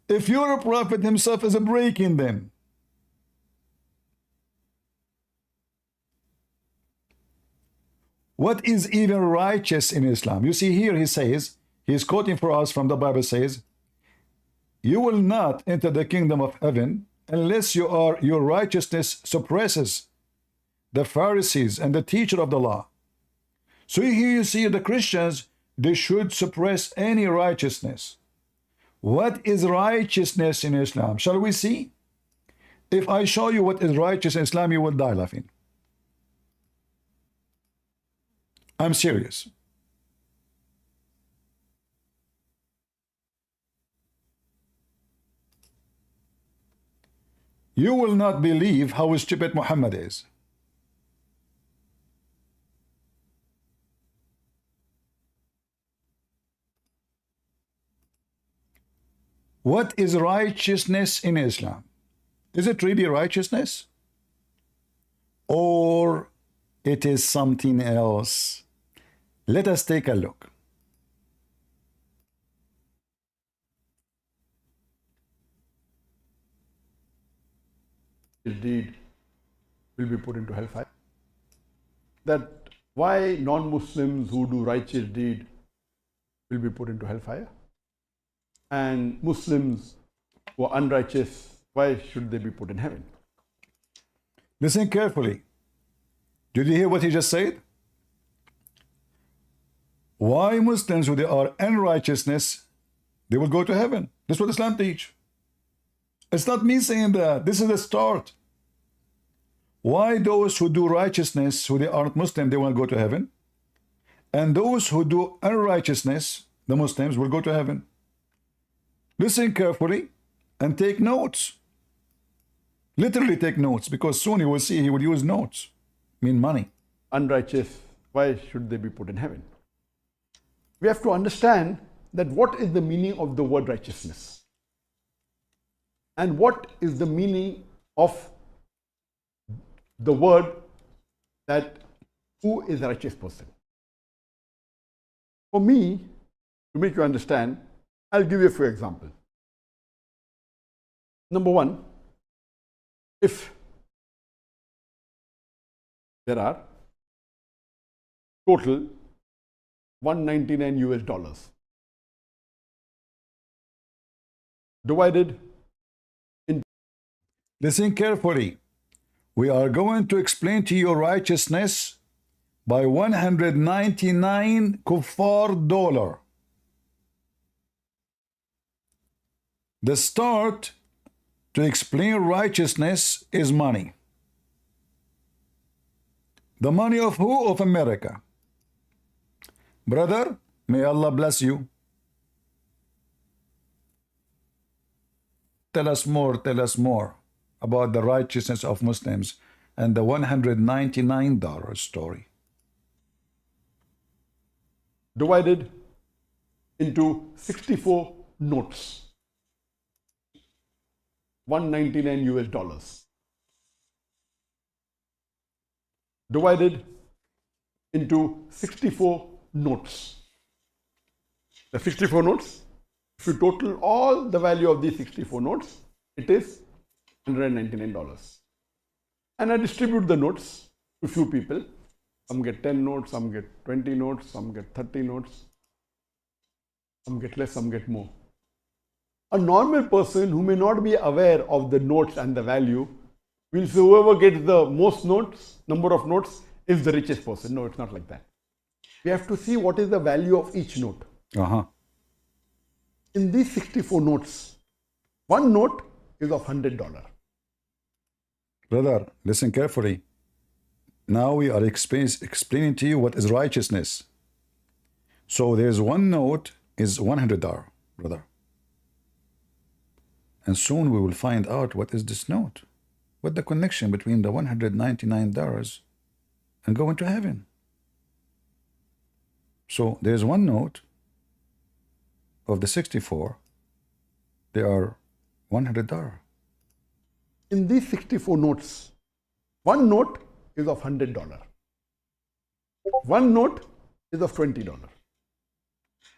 If your prophet himself is breaking them. What is even righteous in Islam? You see here he says, he's quoting for us from the Bible says, you will not enter the kingdom of heaven unless your righteousness suppresses the Pharisees and the teacher of the law. So here you see the Christians, they should suppress any righteousness. What is righteousness in Islam? Shall we see? If I show you what is righteous in Islam, you will die laughing. I'm serious. You will not believe how stupid Muhammad is. What is righteousness in Islam? Is it really righteousness? Or it is something else? Let us take a look. His deed will be put into hellfire. That why non-Muslims who do righteous deed will be put into hellfire? And Muslims who are unrighteous, why should they be put in heaven? Listen carefully. Did you hear what he just said? Why Muslims who they are unrighteousness, they will go to heaven. That's what Islam teach. It's not me saying that. This is the start. Why those who do righteousness, who they aren't Muslim, they will go to heaven? And those who do unrighteousness, the Muslims, will go to heaven. Listen carefully and take notes. Literally take notes, because soon you will see he will use notes. Mean money. Unrighteous, why should they be put in heaven? We have to understand that what is the meaning of the word righteousness? And what is the meaning of the word that who is a righteous person? For me, to make you understand, I'll give you a few examples. Number one, if there are total $199 divided in. Listen carefully. We are going to explain to you righteousness by 199 kuffar dollar. The start to explain righteousness is money. The money of who? Of America. Brother, may Allah bless you. Tell us more about the righteousness of Muslims and the $199 story. Divided into 64 notes. 199 US dollars. Divided into 64 notes. The 64 notes, if you total all the value of these 64 notes, it is $199. And I distribute the notes to few people. Some get 10 notes, some get 20 notes, some get 30 notes, some get less, some get more. A normal person who may not be aware of the notes and the value will say whoever gets the most notes, number of notes, is the richest person. No, it's not like that. We have to see what is the value of each note. In these 64 notes, one note is of $100. Brother, listen carefully. Now we are explaining to you what is righteousness. So there's one note is $100, brother. And soon we will find out what is this note. What the connection between the $199 and going to heaven. So there's one note of the 64. They are $100. In these 64 notes, one note is of $100. One note is of $20.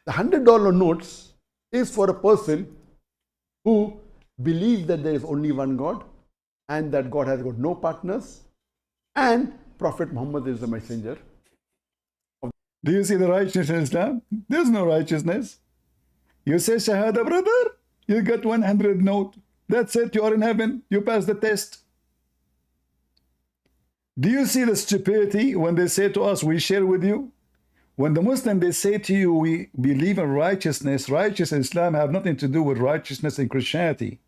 The $100 notes is for a person who believes that there is only one God and that God has got no partners and Prophet Muhammad is the messenger. Do you see the righteousness in Islam? There's no righteousness. You say Shahada, brother, you got 100 note. That's it, you are in heaven. You pass the test. Do you see the stupidity when they say to us, we share with you? When the Muslim, they say to you, we believe in righteousness, righteous Islam have nothing to do with righteousness in Christianity.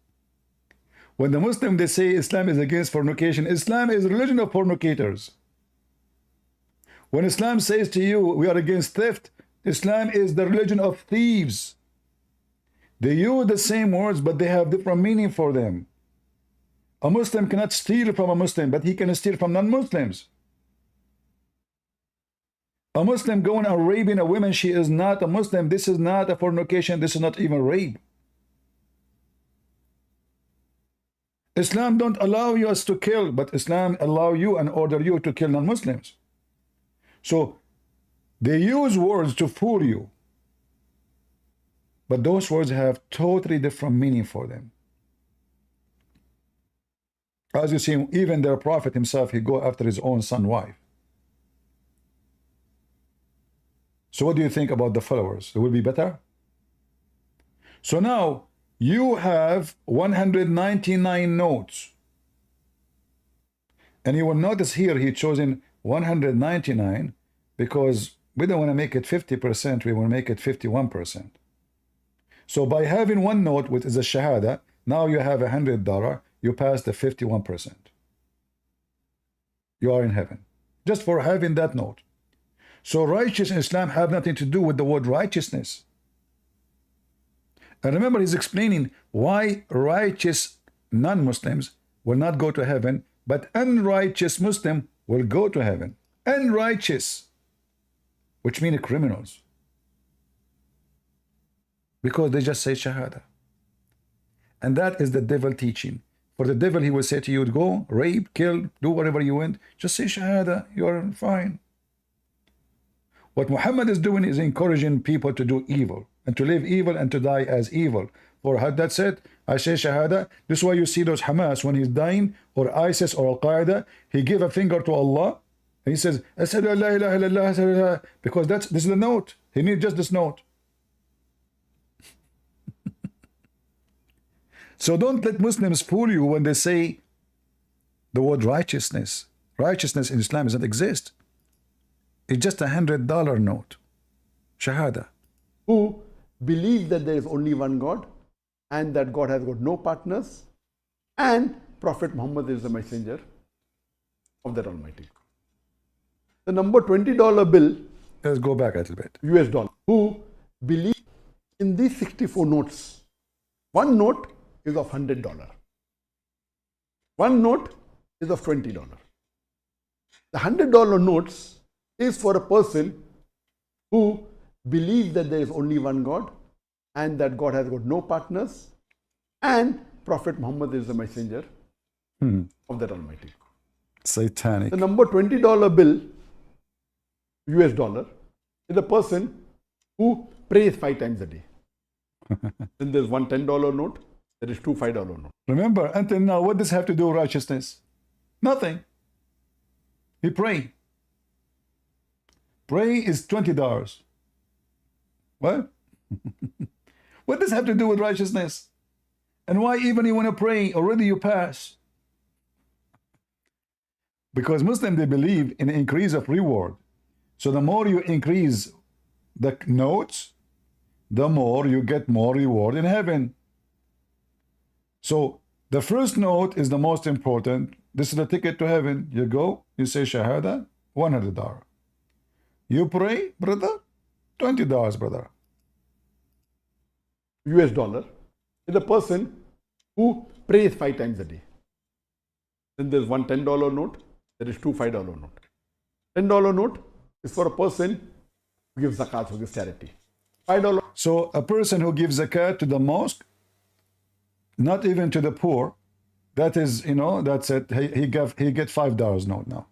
When the Muslim, they say Islam is against fornication, Islam is a religion of fornicators. When Islam says to you, we are against theft, Islam is the religion of thieves. They use the same words, but they have different meaning for them. A Muslim cannot steal from a Muslim, but he can steal from non-Muslims. A Muslim going and raping a woman, she is not a Muslim. This is not a fornication. This is not even rape. Islam don't allow us to kill, but Islam allow you and order you to kill non-Muslims. So they use words to fool you. But those words have totally different meaning for them. As you see, even their prophet himself, he go after his own son wife. So what do you think about the followers? It will be better? So now you have 199 notes. And you will notice here he chosen 199 because we don't want to make it 50%, we want to make it 51%. So by having one note, which is a Shahada, now you have $100, you pass the 51%. You are in heaven. Just for having that note. So righteous in Islam have nothing to do with the word righteousness. And remember, he's explaining why righteous non-Muslims will not go to heaven, but unrighteous Muslim will go to heaven. Unrighteous, which means criminals. Because they just say Shahada. And that is the devil teaching. For the devil, he will say to you, go, rape, kill, do whatever you want. Just say Shahada, you're fine. What Muhammad is doing is encouraging people to do evil and to live evil and to die as evil. For that's it. I say Shahada. This is why you see those Hamas when he's dying, or ISIS or Al-Qaeda, he give a finger to Allah and he says, Ashhadu an la ilaha illallah, because this is the note. He needs just this note. So don't let Muslims fool you when they say the word righteousness. Righteousness in Islam doesn't exist. It's just $100 note. Shahada. Who believe that there is only one God and that God has got no partners, and Prophet Muhammad is the messenger of that Almighty God. The number $20 bill, Let's go back a little bit. US dollar, who believe in these 64 notes. One note is of $100. One note is of $20. The $100 notes is for a person who believes that there is only one God and that God has got no partners, and Prophet Muhammad is the messenger of that Almighty God. Satanic. The number $20 bill, US dollar, is a person who prays 5 times a day. Then there's one $10 note, there is two $5 notes. Remember, until now, what does have to do with righteousness? Nothing. He pray. Pray is $20. What? What does have to do with righteousness? And why even you want to pray? Already you pass. Because Muslims, they believe in increase of reward. So the more you increase the notes, the more you get more reward in heaven. So the first note is the most important. This is the ticket to heaven. You go, you say Shahada, $100. You pray, brother, $20, brother. US dollar is a person who prays 5 times a day. Then there's one $10 note, there is two $5 note. $10 note is for a person who gives zakat, who gives charity. $5. So a person who gives zakat to the mosque, not even to the poor, that is, you know, that's it. He get $5 note now.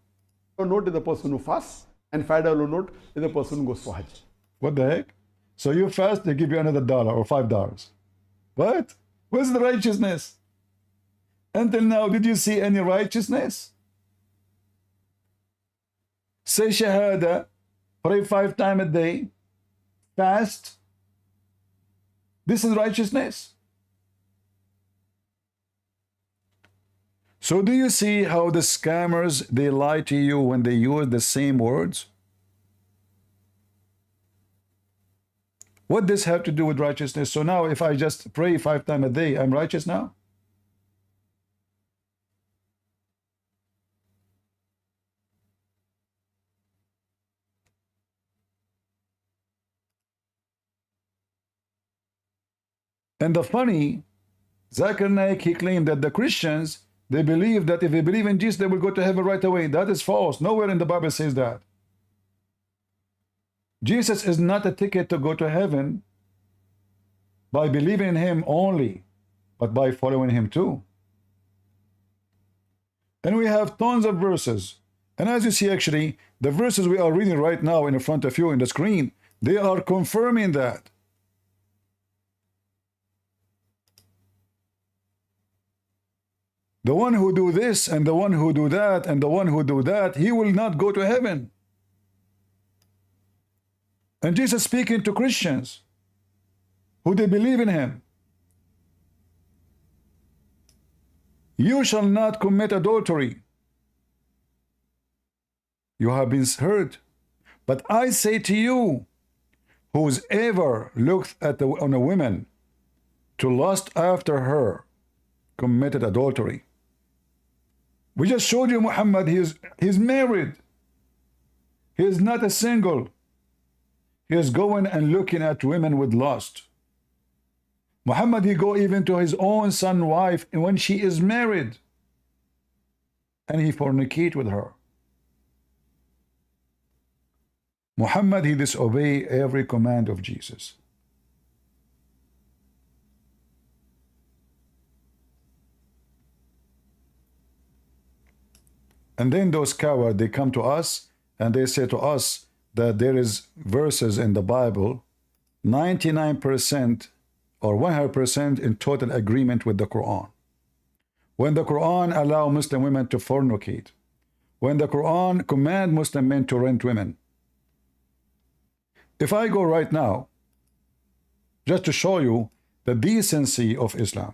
Note is the person who fasts, and $5 note is the person who goes for Hajj. What the heck? So you fast, they give you another $1 or $5. What? Where's the righteousness? Until now, did you see any righteousness? Say Shahada, pray 5 times a day, fast. This is righteousness. So do you see how the scammers, they lie to you when they use the same words? What does have to do with righteousness? So now if I just pray 5 times a day, I'm righteous now? And the funny, Zakir Naik, he claimed that the Christians, they believe that if they believe in Jesus, they will go to heaven right away. That is false. Nowhere in the Bible says that. Jesus is not a ticket to go to heaven by believing in him only, but by following him too. And we have tons of verses. And as you see, actually, the verses we are reading right now in front of you in the screen, they are confirming that. The one who do this and the one who do that and the one who do that, he will not go to heaven. And Jesus speaking to Christians who they believe in him. You shall not commit adultery. You have been heard. But I say to you, who's ever looked at on a woman to lust after her, committed adultery. We just showed you Muhammad, he's married. He is not a single. He is going and looking at women with lust. Muhammad, he go even to his own son's wife when she is married. And he fornicate with her. Muhammad, he disobey every command of Jesus. And then those cowards, they come to us and they say to us that there is verses in the Bible, 99% or 100% in total agreement with the Quran. When the Quran allow Muslim women to fornicate, when the Quran command Muslim men to rent women. If I go right now, just to show you the decency of Islam,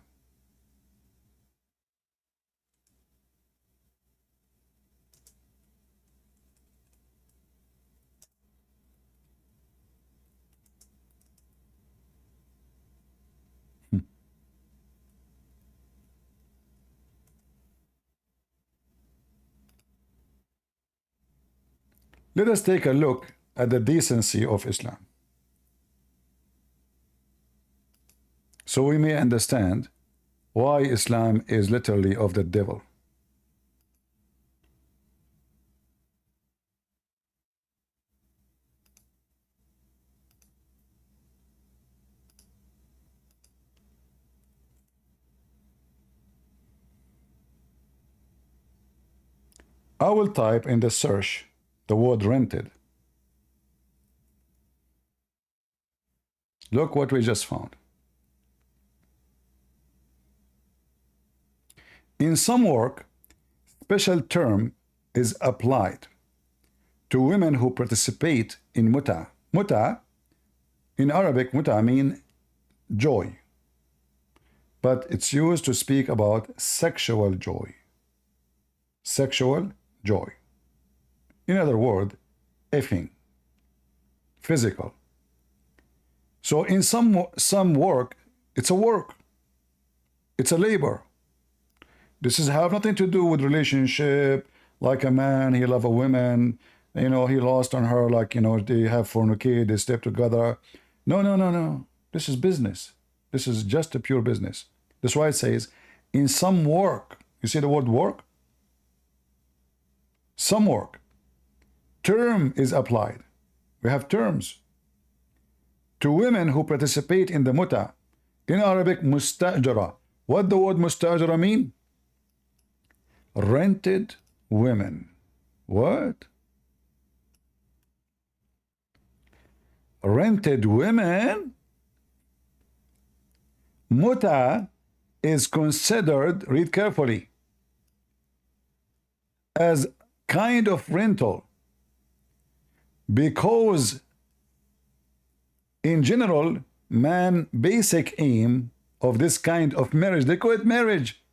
Let us take a look at the decency of Islam, so we may understand why Islam is literally of the devil. I will type in the search the word rented. Look what we just found. In some work, special term is applied to women who participate in muta. Muta, in Arabic, muta means joy, but it's used to speak about sexual joy. Sexual joy. In other words, effing, physical. So in some work, it's a work. It's a labor. This is have nothing to do with relationship, like a man, he love a woman, you know, he lost on her, like, you know, they have fornicate, they step together. No, no, no, no. This is business. This is just a pure business. That's why it says, in some work. You see the word work? Some work. Term is applied. We have terms. To women who participate in the muta. In Arabic, mustajara. What the word mustajara mean? Rented women. What? Rented women? Muta is considered, read carefully, as kind of rental, because in general, man basic aim of this kind of marriage, they call it marriage,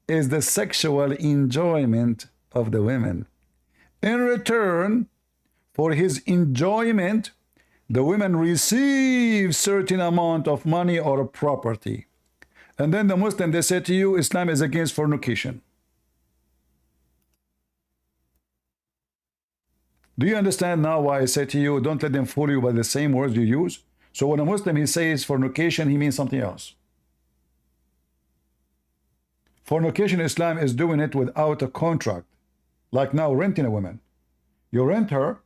is the sexual enjoyment of the women. In return for his enjoyment, the women receive certain amount of money or property. And then the Muslim, they say to you, Islam is against fornication. Do you understand now why I say to you, don't let them fool you by the same words you use? So when a Muslim, he says fornication, he means something else. Fornication, Islam is doing it without a contract. Like now, renting a woman. You rent her.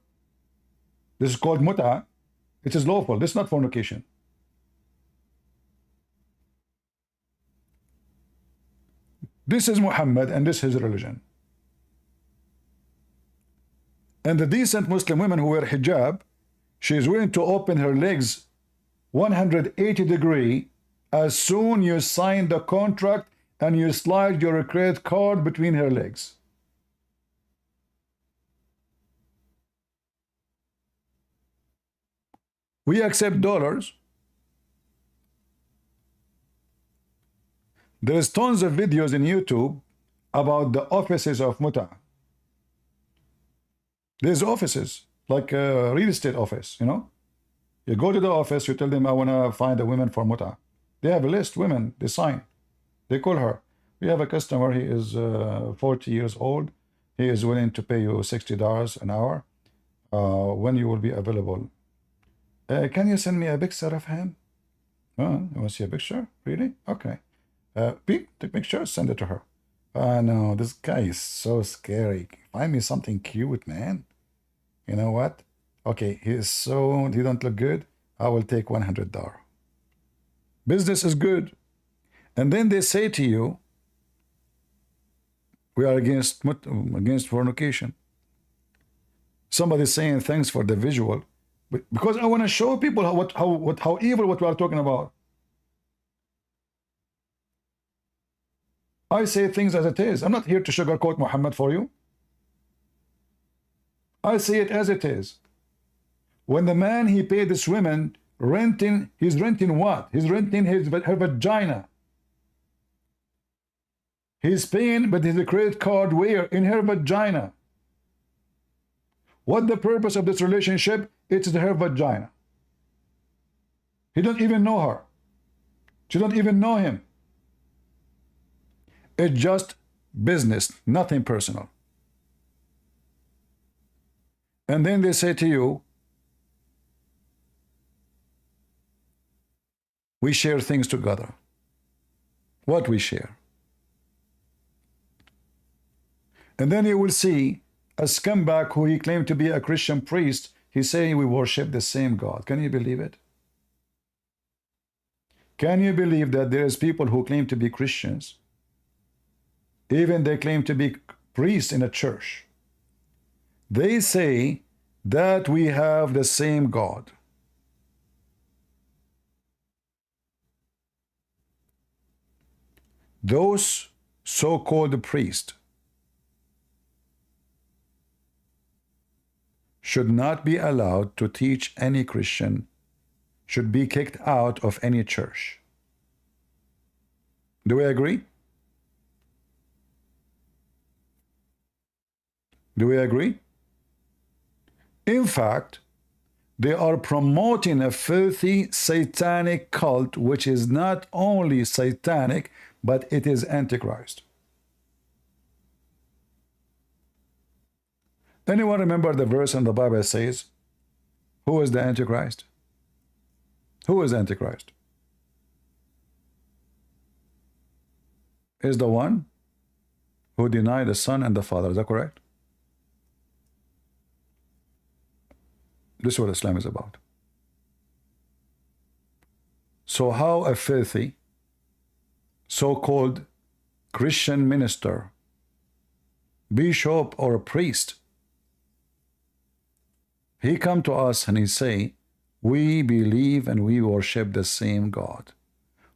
This is called muta. It is lawful. This is not fornication. This is Muhammad and this is his religion. And the decent Muslim women who wear hijab, she is willing to open her legs 180 degrees as soon you sign the contract and you slide your credit card between her legs. We accept dollars. There's tons of videos in YouTube about the offices of muta. There's offices, like a real estate office, you know. You go to the office, you tell them, I want to find a woman for muta. They have a list, women, they sign. They call her. We have a customer, he is 40 years old. He is willing to pay you $60 an hour. When you will be available. Can you send me a picture of him? You want to see a picture? Really? Okay. Take picture, send it to her. No, this guy is so scary. Find me something cute, man. You know what? Okay, he don't look good. I will take $100. Business is good. And then they say to you, we are against fornication. Somebody saying thanks for the visual, but because I want to show people how evil what we are talking about. I say things as it is. I'm not here to sugarcoat Muhammad for you. I say it as it is. When the man, he paid this woman renting, he's renting what? He's renting her vagina. He's paying, but his credit card where? In her vagina. What the purpose of this relationship? It's her vagina. He don't even know her. She don't even know him. It's just business, nothing personal. And then they say to you, we share things together. What we share? And then you will see a scumbag who he claimed to be a Christian priest. He's saying we worship the same God. Can you believe it? Can you believe that there's people who claim to be Christians, even they claim to be priests in a church? They say that we have the same God. Those so-called priests should not be allowed to teach any Christian, should be kicked out of any church. Do we agree? Do we agree? In fact, they are promoting a filthy satanic cult which is not only satanic, but it is Antichrist. Anyone remember the verse in the Bible that says, who is the Antichrist? Who is Antichrist? Is the one who denied the Son and the Father. Is that correct? This is what Islam is about. So how a filthy so-called Christian minister, bishop or a priest, he come to us and he say, we believe and we worship the same God,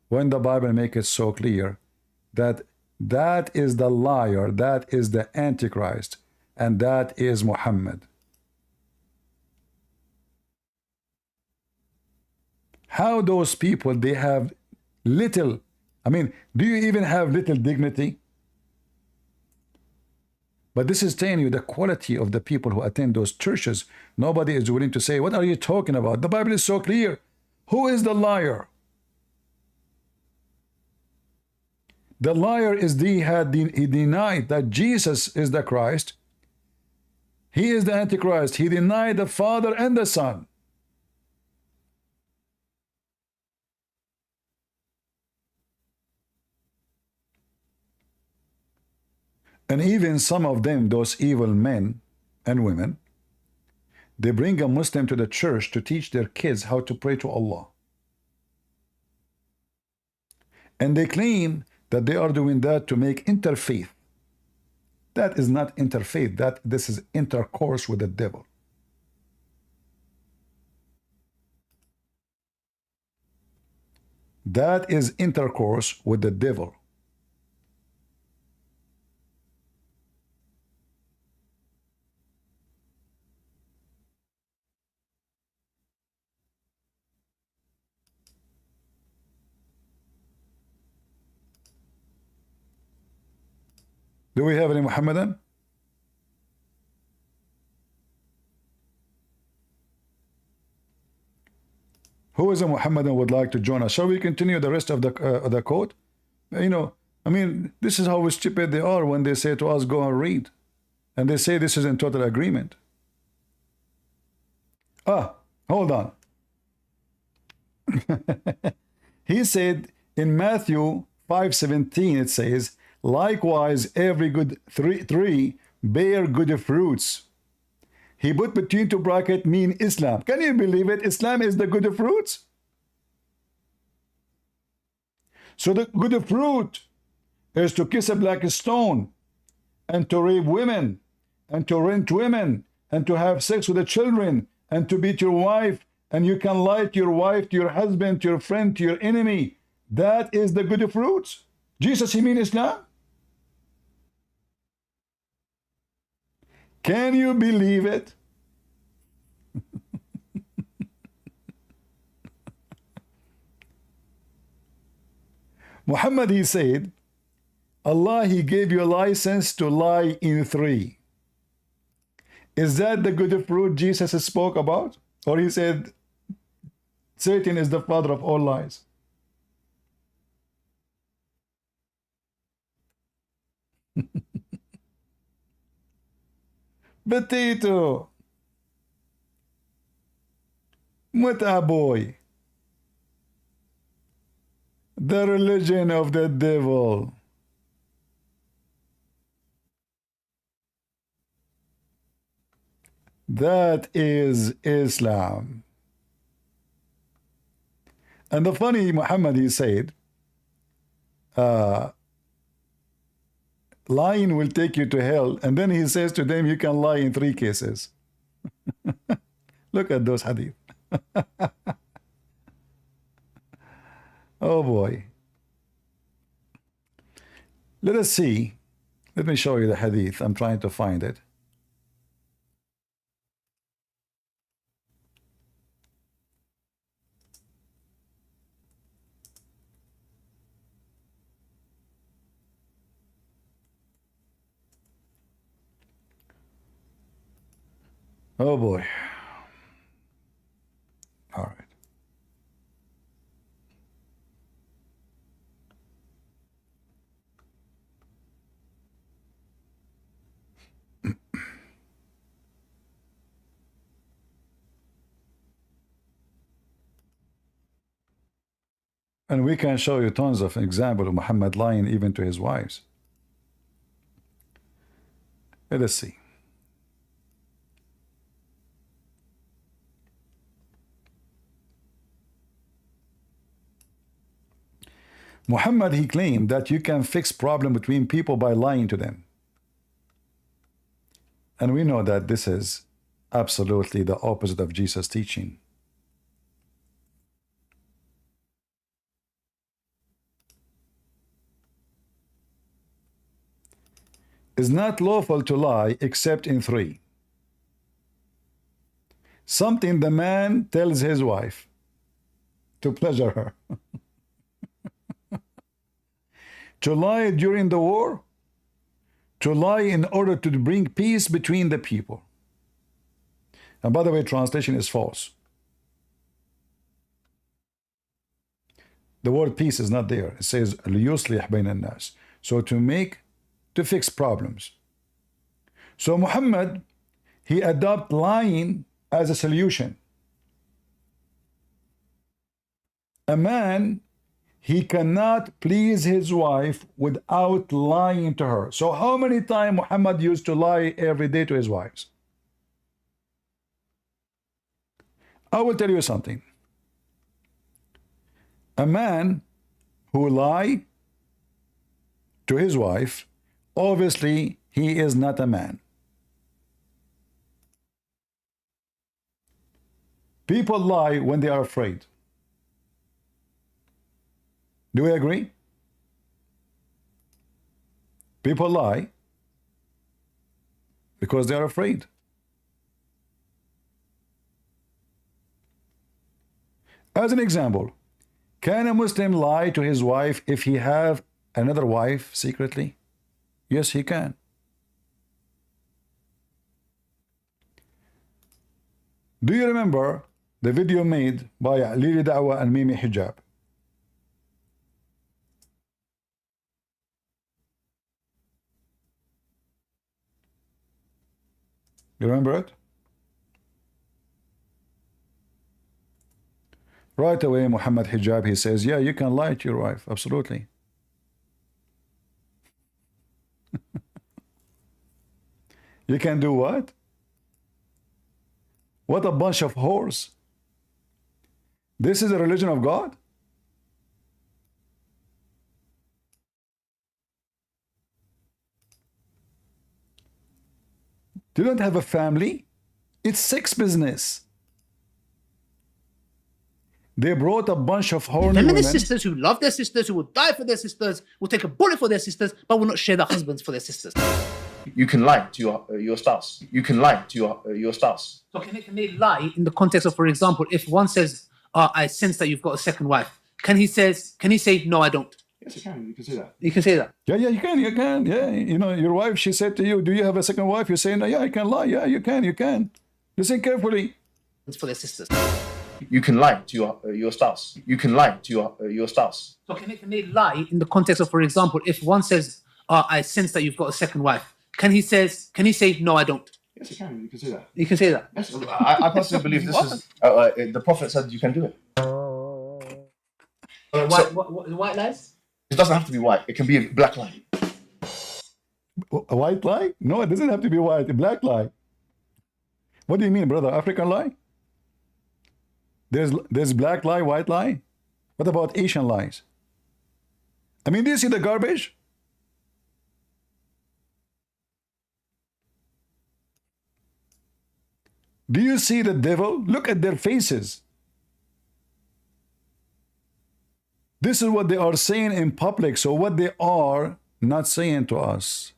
when the Bible make it so clear that that is the liar, that is the Antichrist, and that is Mohammed. How those people, they have little, I mean, do you even have little dignity? But this is telling you the quality of the people who attend those churches. Nobody is willing to say, what are you talking about? The Bible is so clear. Who is the liar? The liar is he denied that Jesus is the Christ. He is the Antichrist. He denied the Father and the Son. And even some of them, those evil men and women, they bring a Muslim to the church to teach their kids how to pray to Allah. And they claim that they are doing that to make interfaith. That is not interfaith. This is intercourse with the devil. That is intercourse with the devil. Do we have any Muhammadan? Who is a Muhammadan would like to join us? Shall we continue the rest of the code? You know, I mean, this is how stupid they are when they say to us, go and read. And they say this is in total agreement. Hold on. He said in Matthew 5:17, it says, likewise, every good tree bear good fruits. He put between two brackets, mean Islam. Can you believe it? Islam is the good fruits. So the good fruit is to kiss a black stone, and to rape women, and to rent women, and to have sex with the children, and to beat your wife, and you can lie to your wife, to your husband, to your friend, to your enemy. That is the good fruits. Jesus, he mean Islam? Can you believe it? Muhammad, he said, Allah, he gave you a license to lie in three. Is that the good fruit Jesus spoke about? Or he said, Satan is the father of all lies? Potato. Muta boy. The religion of the devil. That is Islam. And the funny Muhammad, he said, lying will take you to hell. And then he says to them, you can lie in 3 cases. Look at those hadith. Oh boy. Let us see. Let me show you the hadith. I'm trying to find it. Oh boy. All right. And we can show you tons of examples of Muhammad lying even to his wives. Let us see. Muhammad, he claimed that you can fix problem between people by lying to them. And we know that this is absolutely the opposite of Jesus' teaching. It's not lawful to lie except in 3. Something the man tells his wife to pleasure her. To lie during the war, to lie in order to bring peace between the people. And by the way, translation is false. The word peace is not there. It says لِيُصْلِحْ بَيْنَ النَّاسِ. So to fix problems. So Muhammad, he adopted lying as a solution. A man, he cannot please his wife without lying to her. So how many times Muhammad used to lie every day to his wives? I will tell you something. A man who lies to his wife, obviously he is not a man. People lie when they are afraid. Do we agree? People lie because they are afraid. As an example, can a Muslim lie to his wife if he have another wife secretly? Yes, he can. Do you remember the video made by Lili Da'wa and Mimi Hijab? You remember it? Right away, Muhammad Hijab, he says, yeah, you can lie to your wife, absolutely. You can do what? What a bunch of whores. This is a religion of God? You don't have a family? It's sex business. They brought a bunch of horny Feminist women. sisters who love their sisters, who will die for their sisters, will take a bullet for their sisters, but will not share their husbands for their sisters. You can lie to your spouse. You can lie to your spouse. So can they lie in the context of, for example, if one says, I sense that you've got a second wife, can he say, no, I don't? Yes, you can. You can say that. You can say that. Yeah, you can. Yeah, you know, your wife, she said to you, do you have a second wife? You say, no, yeah, I can lie. Yeah, you can. Listen carefully. It's for their sisters. You can lie to your spouse. You can lie to your spouse. So can they lie in the context of, for example, if one says, I sense that you've got a second wife, can he say, no, I don't? Yes, you can. You can say that. You can say that. Yes, I personally believe this is the Prophet said you can do it. White lies? It doesn't have to be white. It can be a black lie. A white lie? No, it doesn't have to be white. A black lie. What do you mean, brother? African lie? There's black lie, white lie. What about Asian lies? I mean, do you see the garbage? Do you see the devil? Look at their faces. This is what they are saying in public. So what they are not saying to us.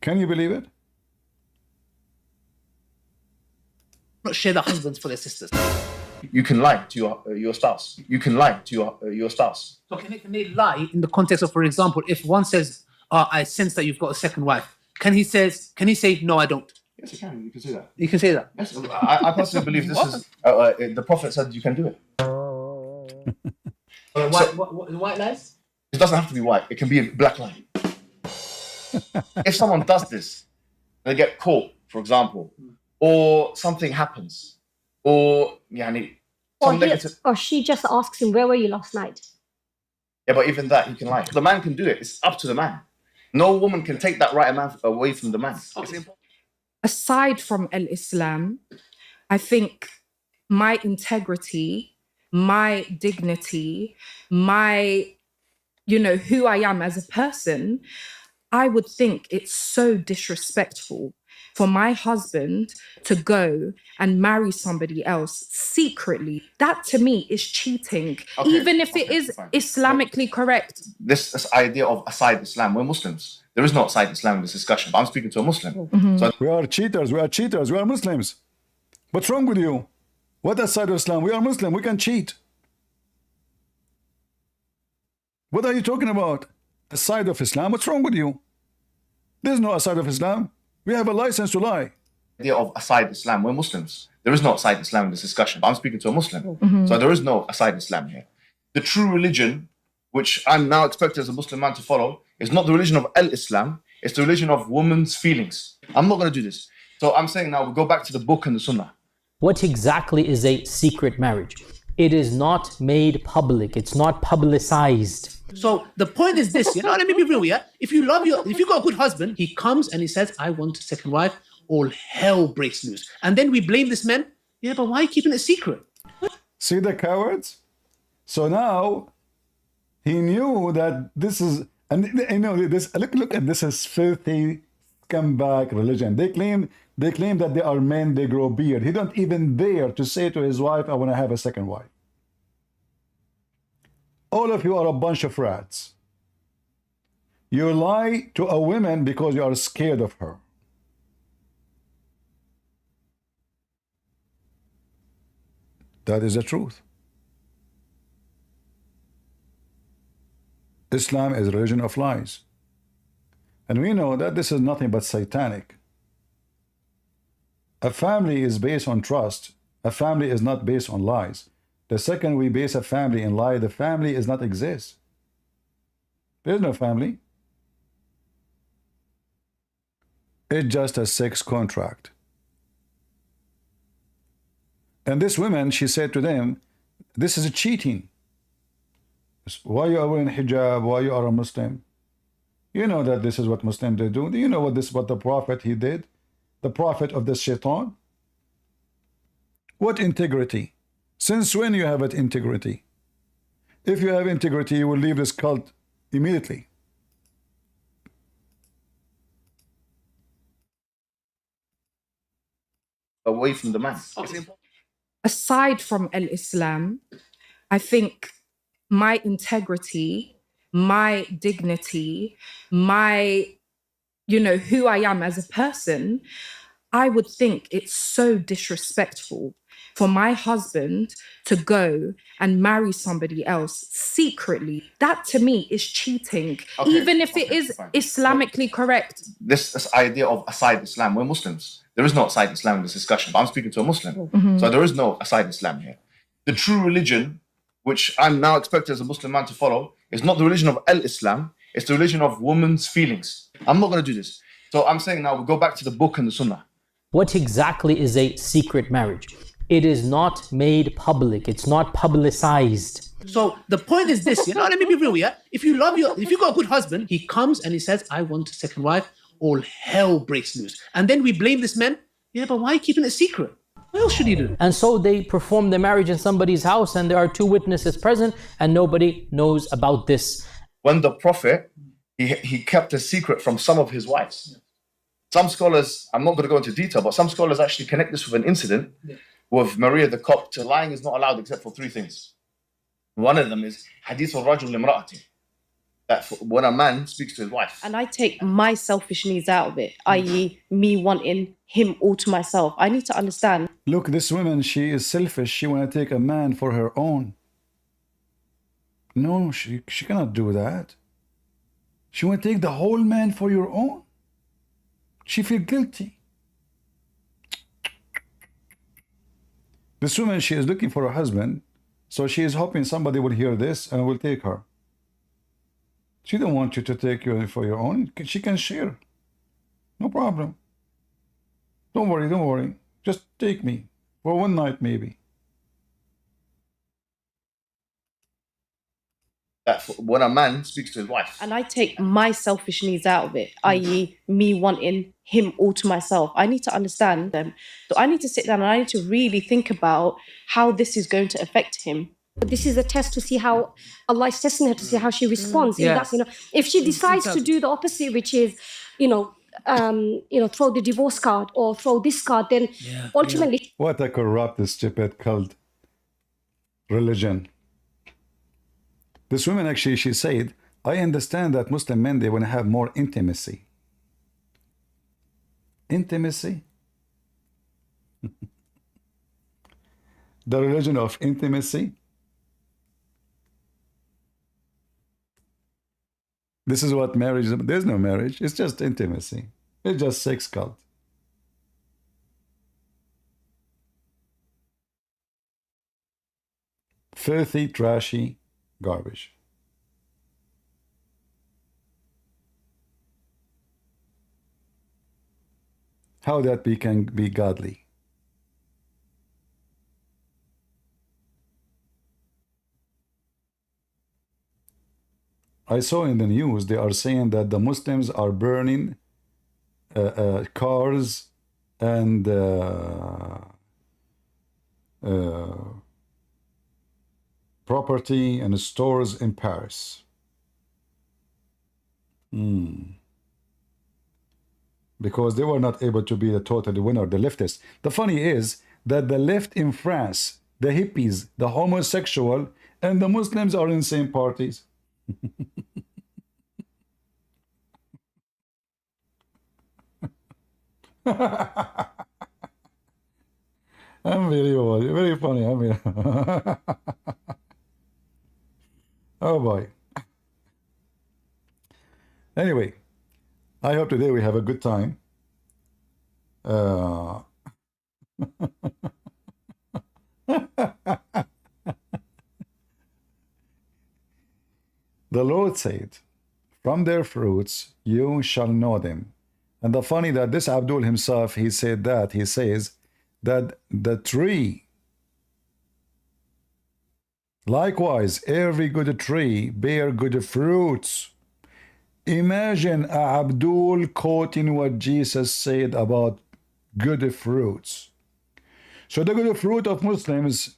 Can you believe it? Not share their husbands for their sisters. You can lie to your spouse. You can lie to your spouse. So can they lie in the context of, for example, if one says, I sense that you've got a second wife, can he say, no, I don't? Yes, you can. You can say that. You can say that. Yes, I personally believe this is the Prophet said you can do it. White lies? It doesn't have to be white. It can be a black lie. If someone does this, they get caught, for example, or something happens, or or she just asks him, where were you last night? Yeah, but even that, he can lie. The man can do it. It's up to the man. No woman can take that right away from the man. Aside from Islam, I think my integrity, my dignity, my, who I am as a person, I would think it's so disrespectful for my husband to go and marry somebody else secretly. That to me is cheating, even if it is fine. Islamically correct. This idea of aside Islam, we're Muslims. There is no aside Islam in this discussion, but I'm speaking to a Muslim. Mm-hmm. So we are cheaters, we are Muslims. What's wrong with you? What aside of Islam? We are Muslim, we can cheat. What are you talking about? Aside of Islam, what's wrong with you? There's no aside of Islam. We have a license to lie. The idea of aside Islam, we're Muslims. There is no aside Islam in this discussion, but I'm speaking to a Muslim. Mm-hmm. So there is no aside Islam here. The true religion, which I'm now expected as a Muslim man to follow, is not the religion of Islam, it's the religion of women's feelings. I'm not going to do this. So I'm saying now we go back to the book and the Sunnah. What exactly is a secret marriage? It is not made public. It's not publicized. So the point is this, let me be real, yeah? If you got a good husband, he comes and he says, I want a second wife, all hell breaks loose. And then we blame this man. Yeah, but why are you keeping it secret? See the cowards? So now he knew that this is, and this, look at this is filthy scumbag religion. They claim that they are men, they grow beard. He don't even dare to say to his wife, I want to have a second wife. All of you are a bunch of rats. You lie to a woman because you are scared of her. That is the truth. Islam is a religion of lies. And we know that this is nothing but satanic. A family is based on trust. A family is not based on lies. The second we base a family in lie, the family is not exist. There is no family. It's just a sex contract. And this woman, she said to them, this is cheating. Why you are wearing hijab? Why you are a Muslim? You know that this is what Muslims they do. Do you know what the Prophet he did? The Prophet of the Shaitan? What integrity? Since when you have integrity? If you have integrity, you will leave this cult immediately. Away from the man. Aside from Islam, I think my integrity, my dignity, my, who I am as a person, I would think it's so disrespectful for my husband to go and marry somebody else secretly. That to me is cheating, even if it is fine. Islamically correct. This idea of aside Islam, we're Muslims. There is no aside Islam in this discussion, but I'm speaking to a Muslim. So there is no aside Islam here. The true religion, which I'm now expected as a Muslim man to follow, is not the religion of Islam, it's the religion of women's feelings. I'm not going to do this. So I'm saying now we go back to the book and the sunnah. What exactly is a secret marriage? It is not made public. It's not publicized. So the point is this, let me be real, yeah? If you got a good husband, he comes and he says, I want a second wife, all hell breaks loose. And then we blame this man. Yeah, but why are you keeping it secret? What else should he do? And so they perform the marriage in somebody's house and there are two witnesses present and nobody knows about this. When the Prophet, he kept a secret from some of his wives. Some scholars, I'm not going to go into detail, but some scholars actually connect this with an incident with Maria the Copt. Lying is not allowed except for three things. One of them is hadith al-rajul limra'ati, that when a man speaks to his wife. And I take my selfish needs out of it, i.e. me wanting him all to myself. I need to understand. Look, this woman, she is selfish. She want to take a man for her own. No, she cannot do that. She want to take the whole man for your own. She feel guilty. This woman, she is looking for a husband, so she is hoping somebody will hear this and will take her. She don't want you to take you for your own. She can share. No problem. Don't worry. Just take me for one night maybe. That when a man speaks to his wife. And I take my selfish needs out of it, i.e. me wanting him all to myself. I need to understand them. So I need to sit down and I need to really think about how this is going to affect him. This is a test to see how Allah is testing her, to see how she responds. Yes. If she decides to do the opposite, which is, throw the divorce card or throw this card, then ultimately. What a corrupt, stupid cult religion. This woman actually, she said, I understand that Muslim men, they want to have more intimacy. Intimacy? The religion of intimacy? This is what marriage is. There's no marriage. It's just intimacy. It's just sex cult. Filthy, trashy garbage. How that can be godly? I saw in the news they are saying that the Muslims are burning cars and property and stores in Paris. Because they were not able to be the total winner, the leftists. The funny is that the left in France, the hippies, the homosexual, and the Muslims are in the same parties. Unbelievable, very funny. Oh boy. Anyway, I hope today we have a good time. The Lord said, from their fruits you shall know them. And the funny that this Abdul himself, he said that, he says that the tree, likewise every good tree bear good fruits. Imagine Abdul quoting what Jesus said about good fruits. So the good fruit of Muslims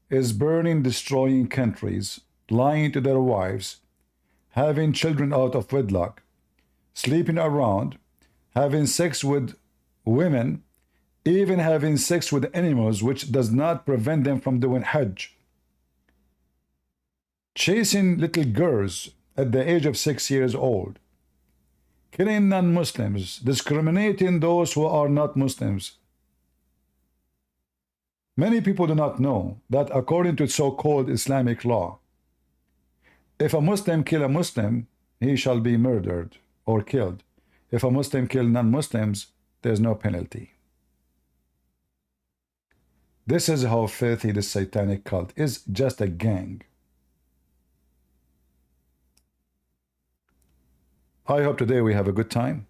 is burning, destroying countries, lying to their wives, having children out of wedlock, sleeping around, having sex with women, even having sex with animals, which does not prevent them from doing Hajj, chasing little girls at the age of 6 years old, killing non-Muslims, discriminating those who are not Muslims. Many people do not know that according to so-called Islamic law, if a Muslim kill a Muslim, he shall be murdered or killed. If a Muslim kill non-Muslims, there's no penalty. This is how filthy this satanic cult is, just a gang. I hope today we have a good time.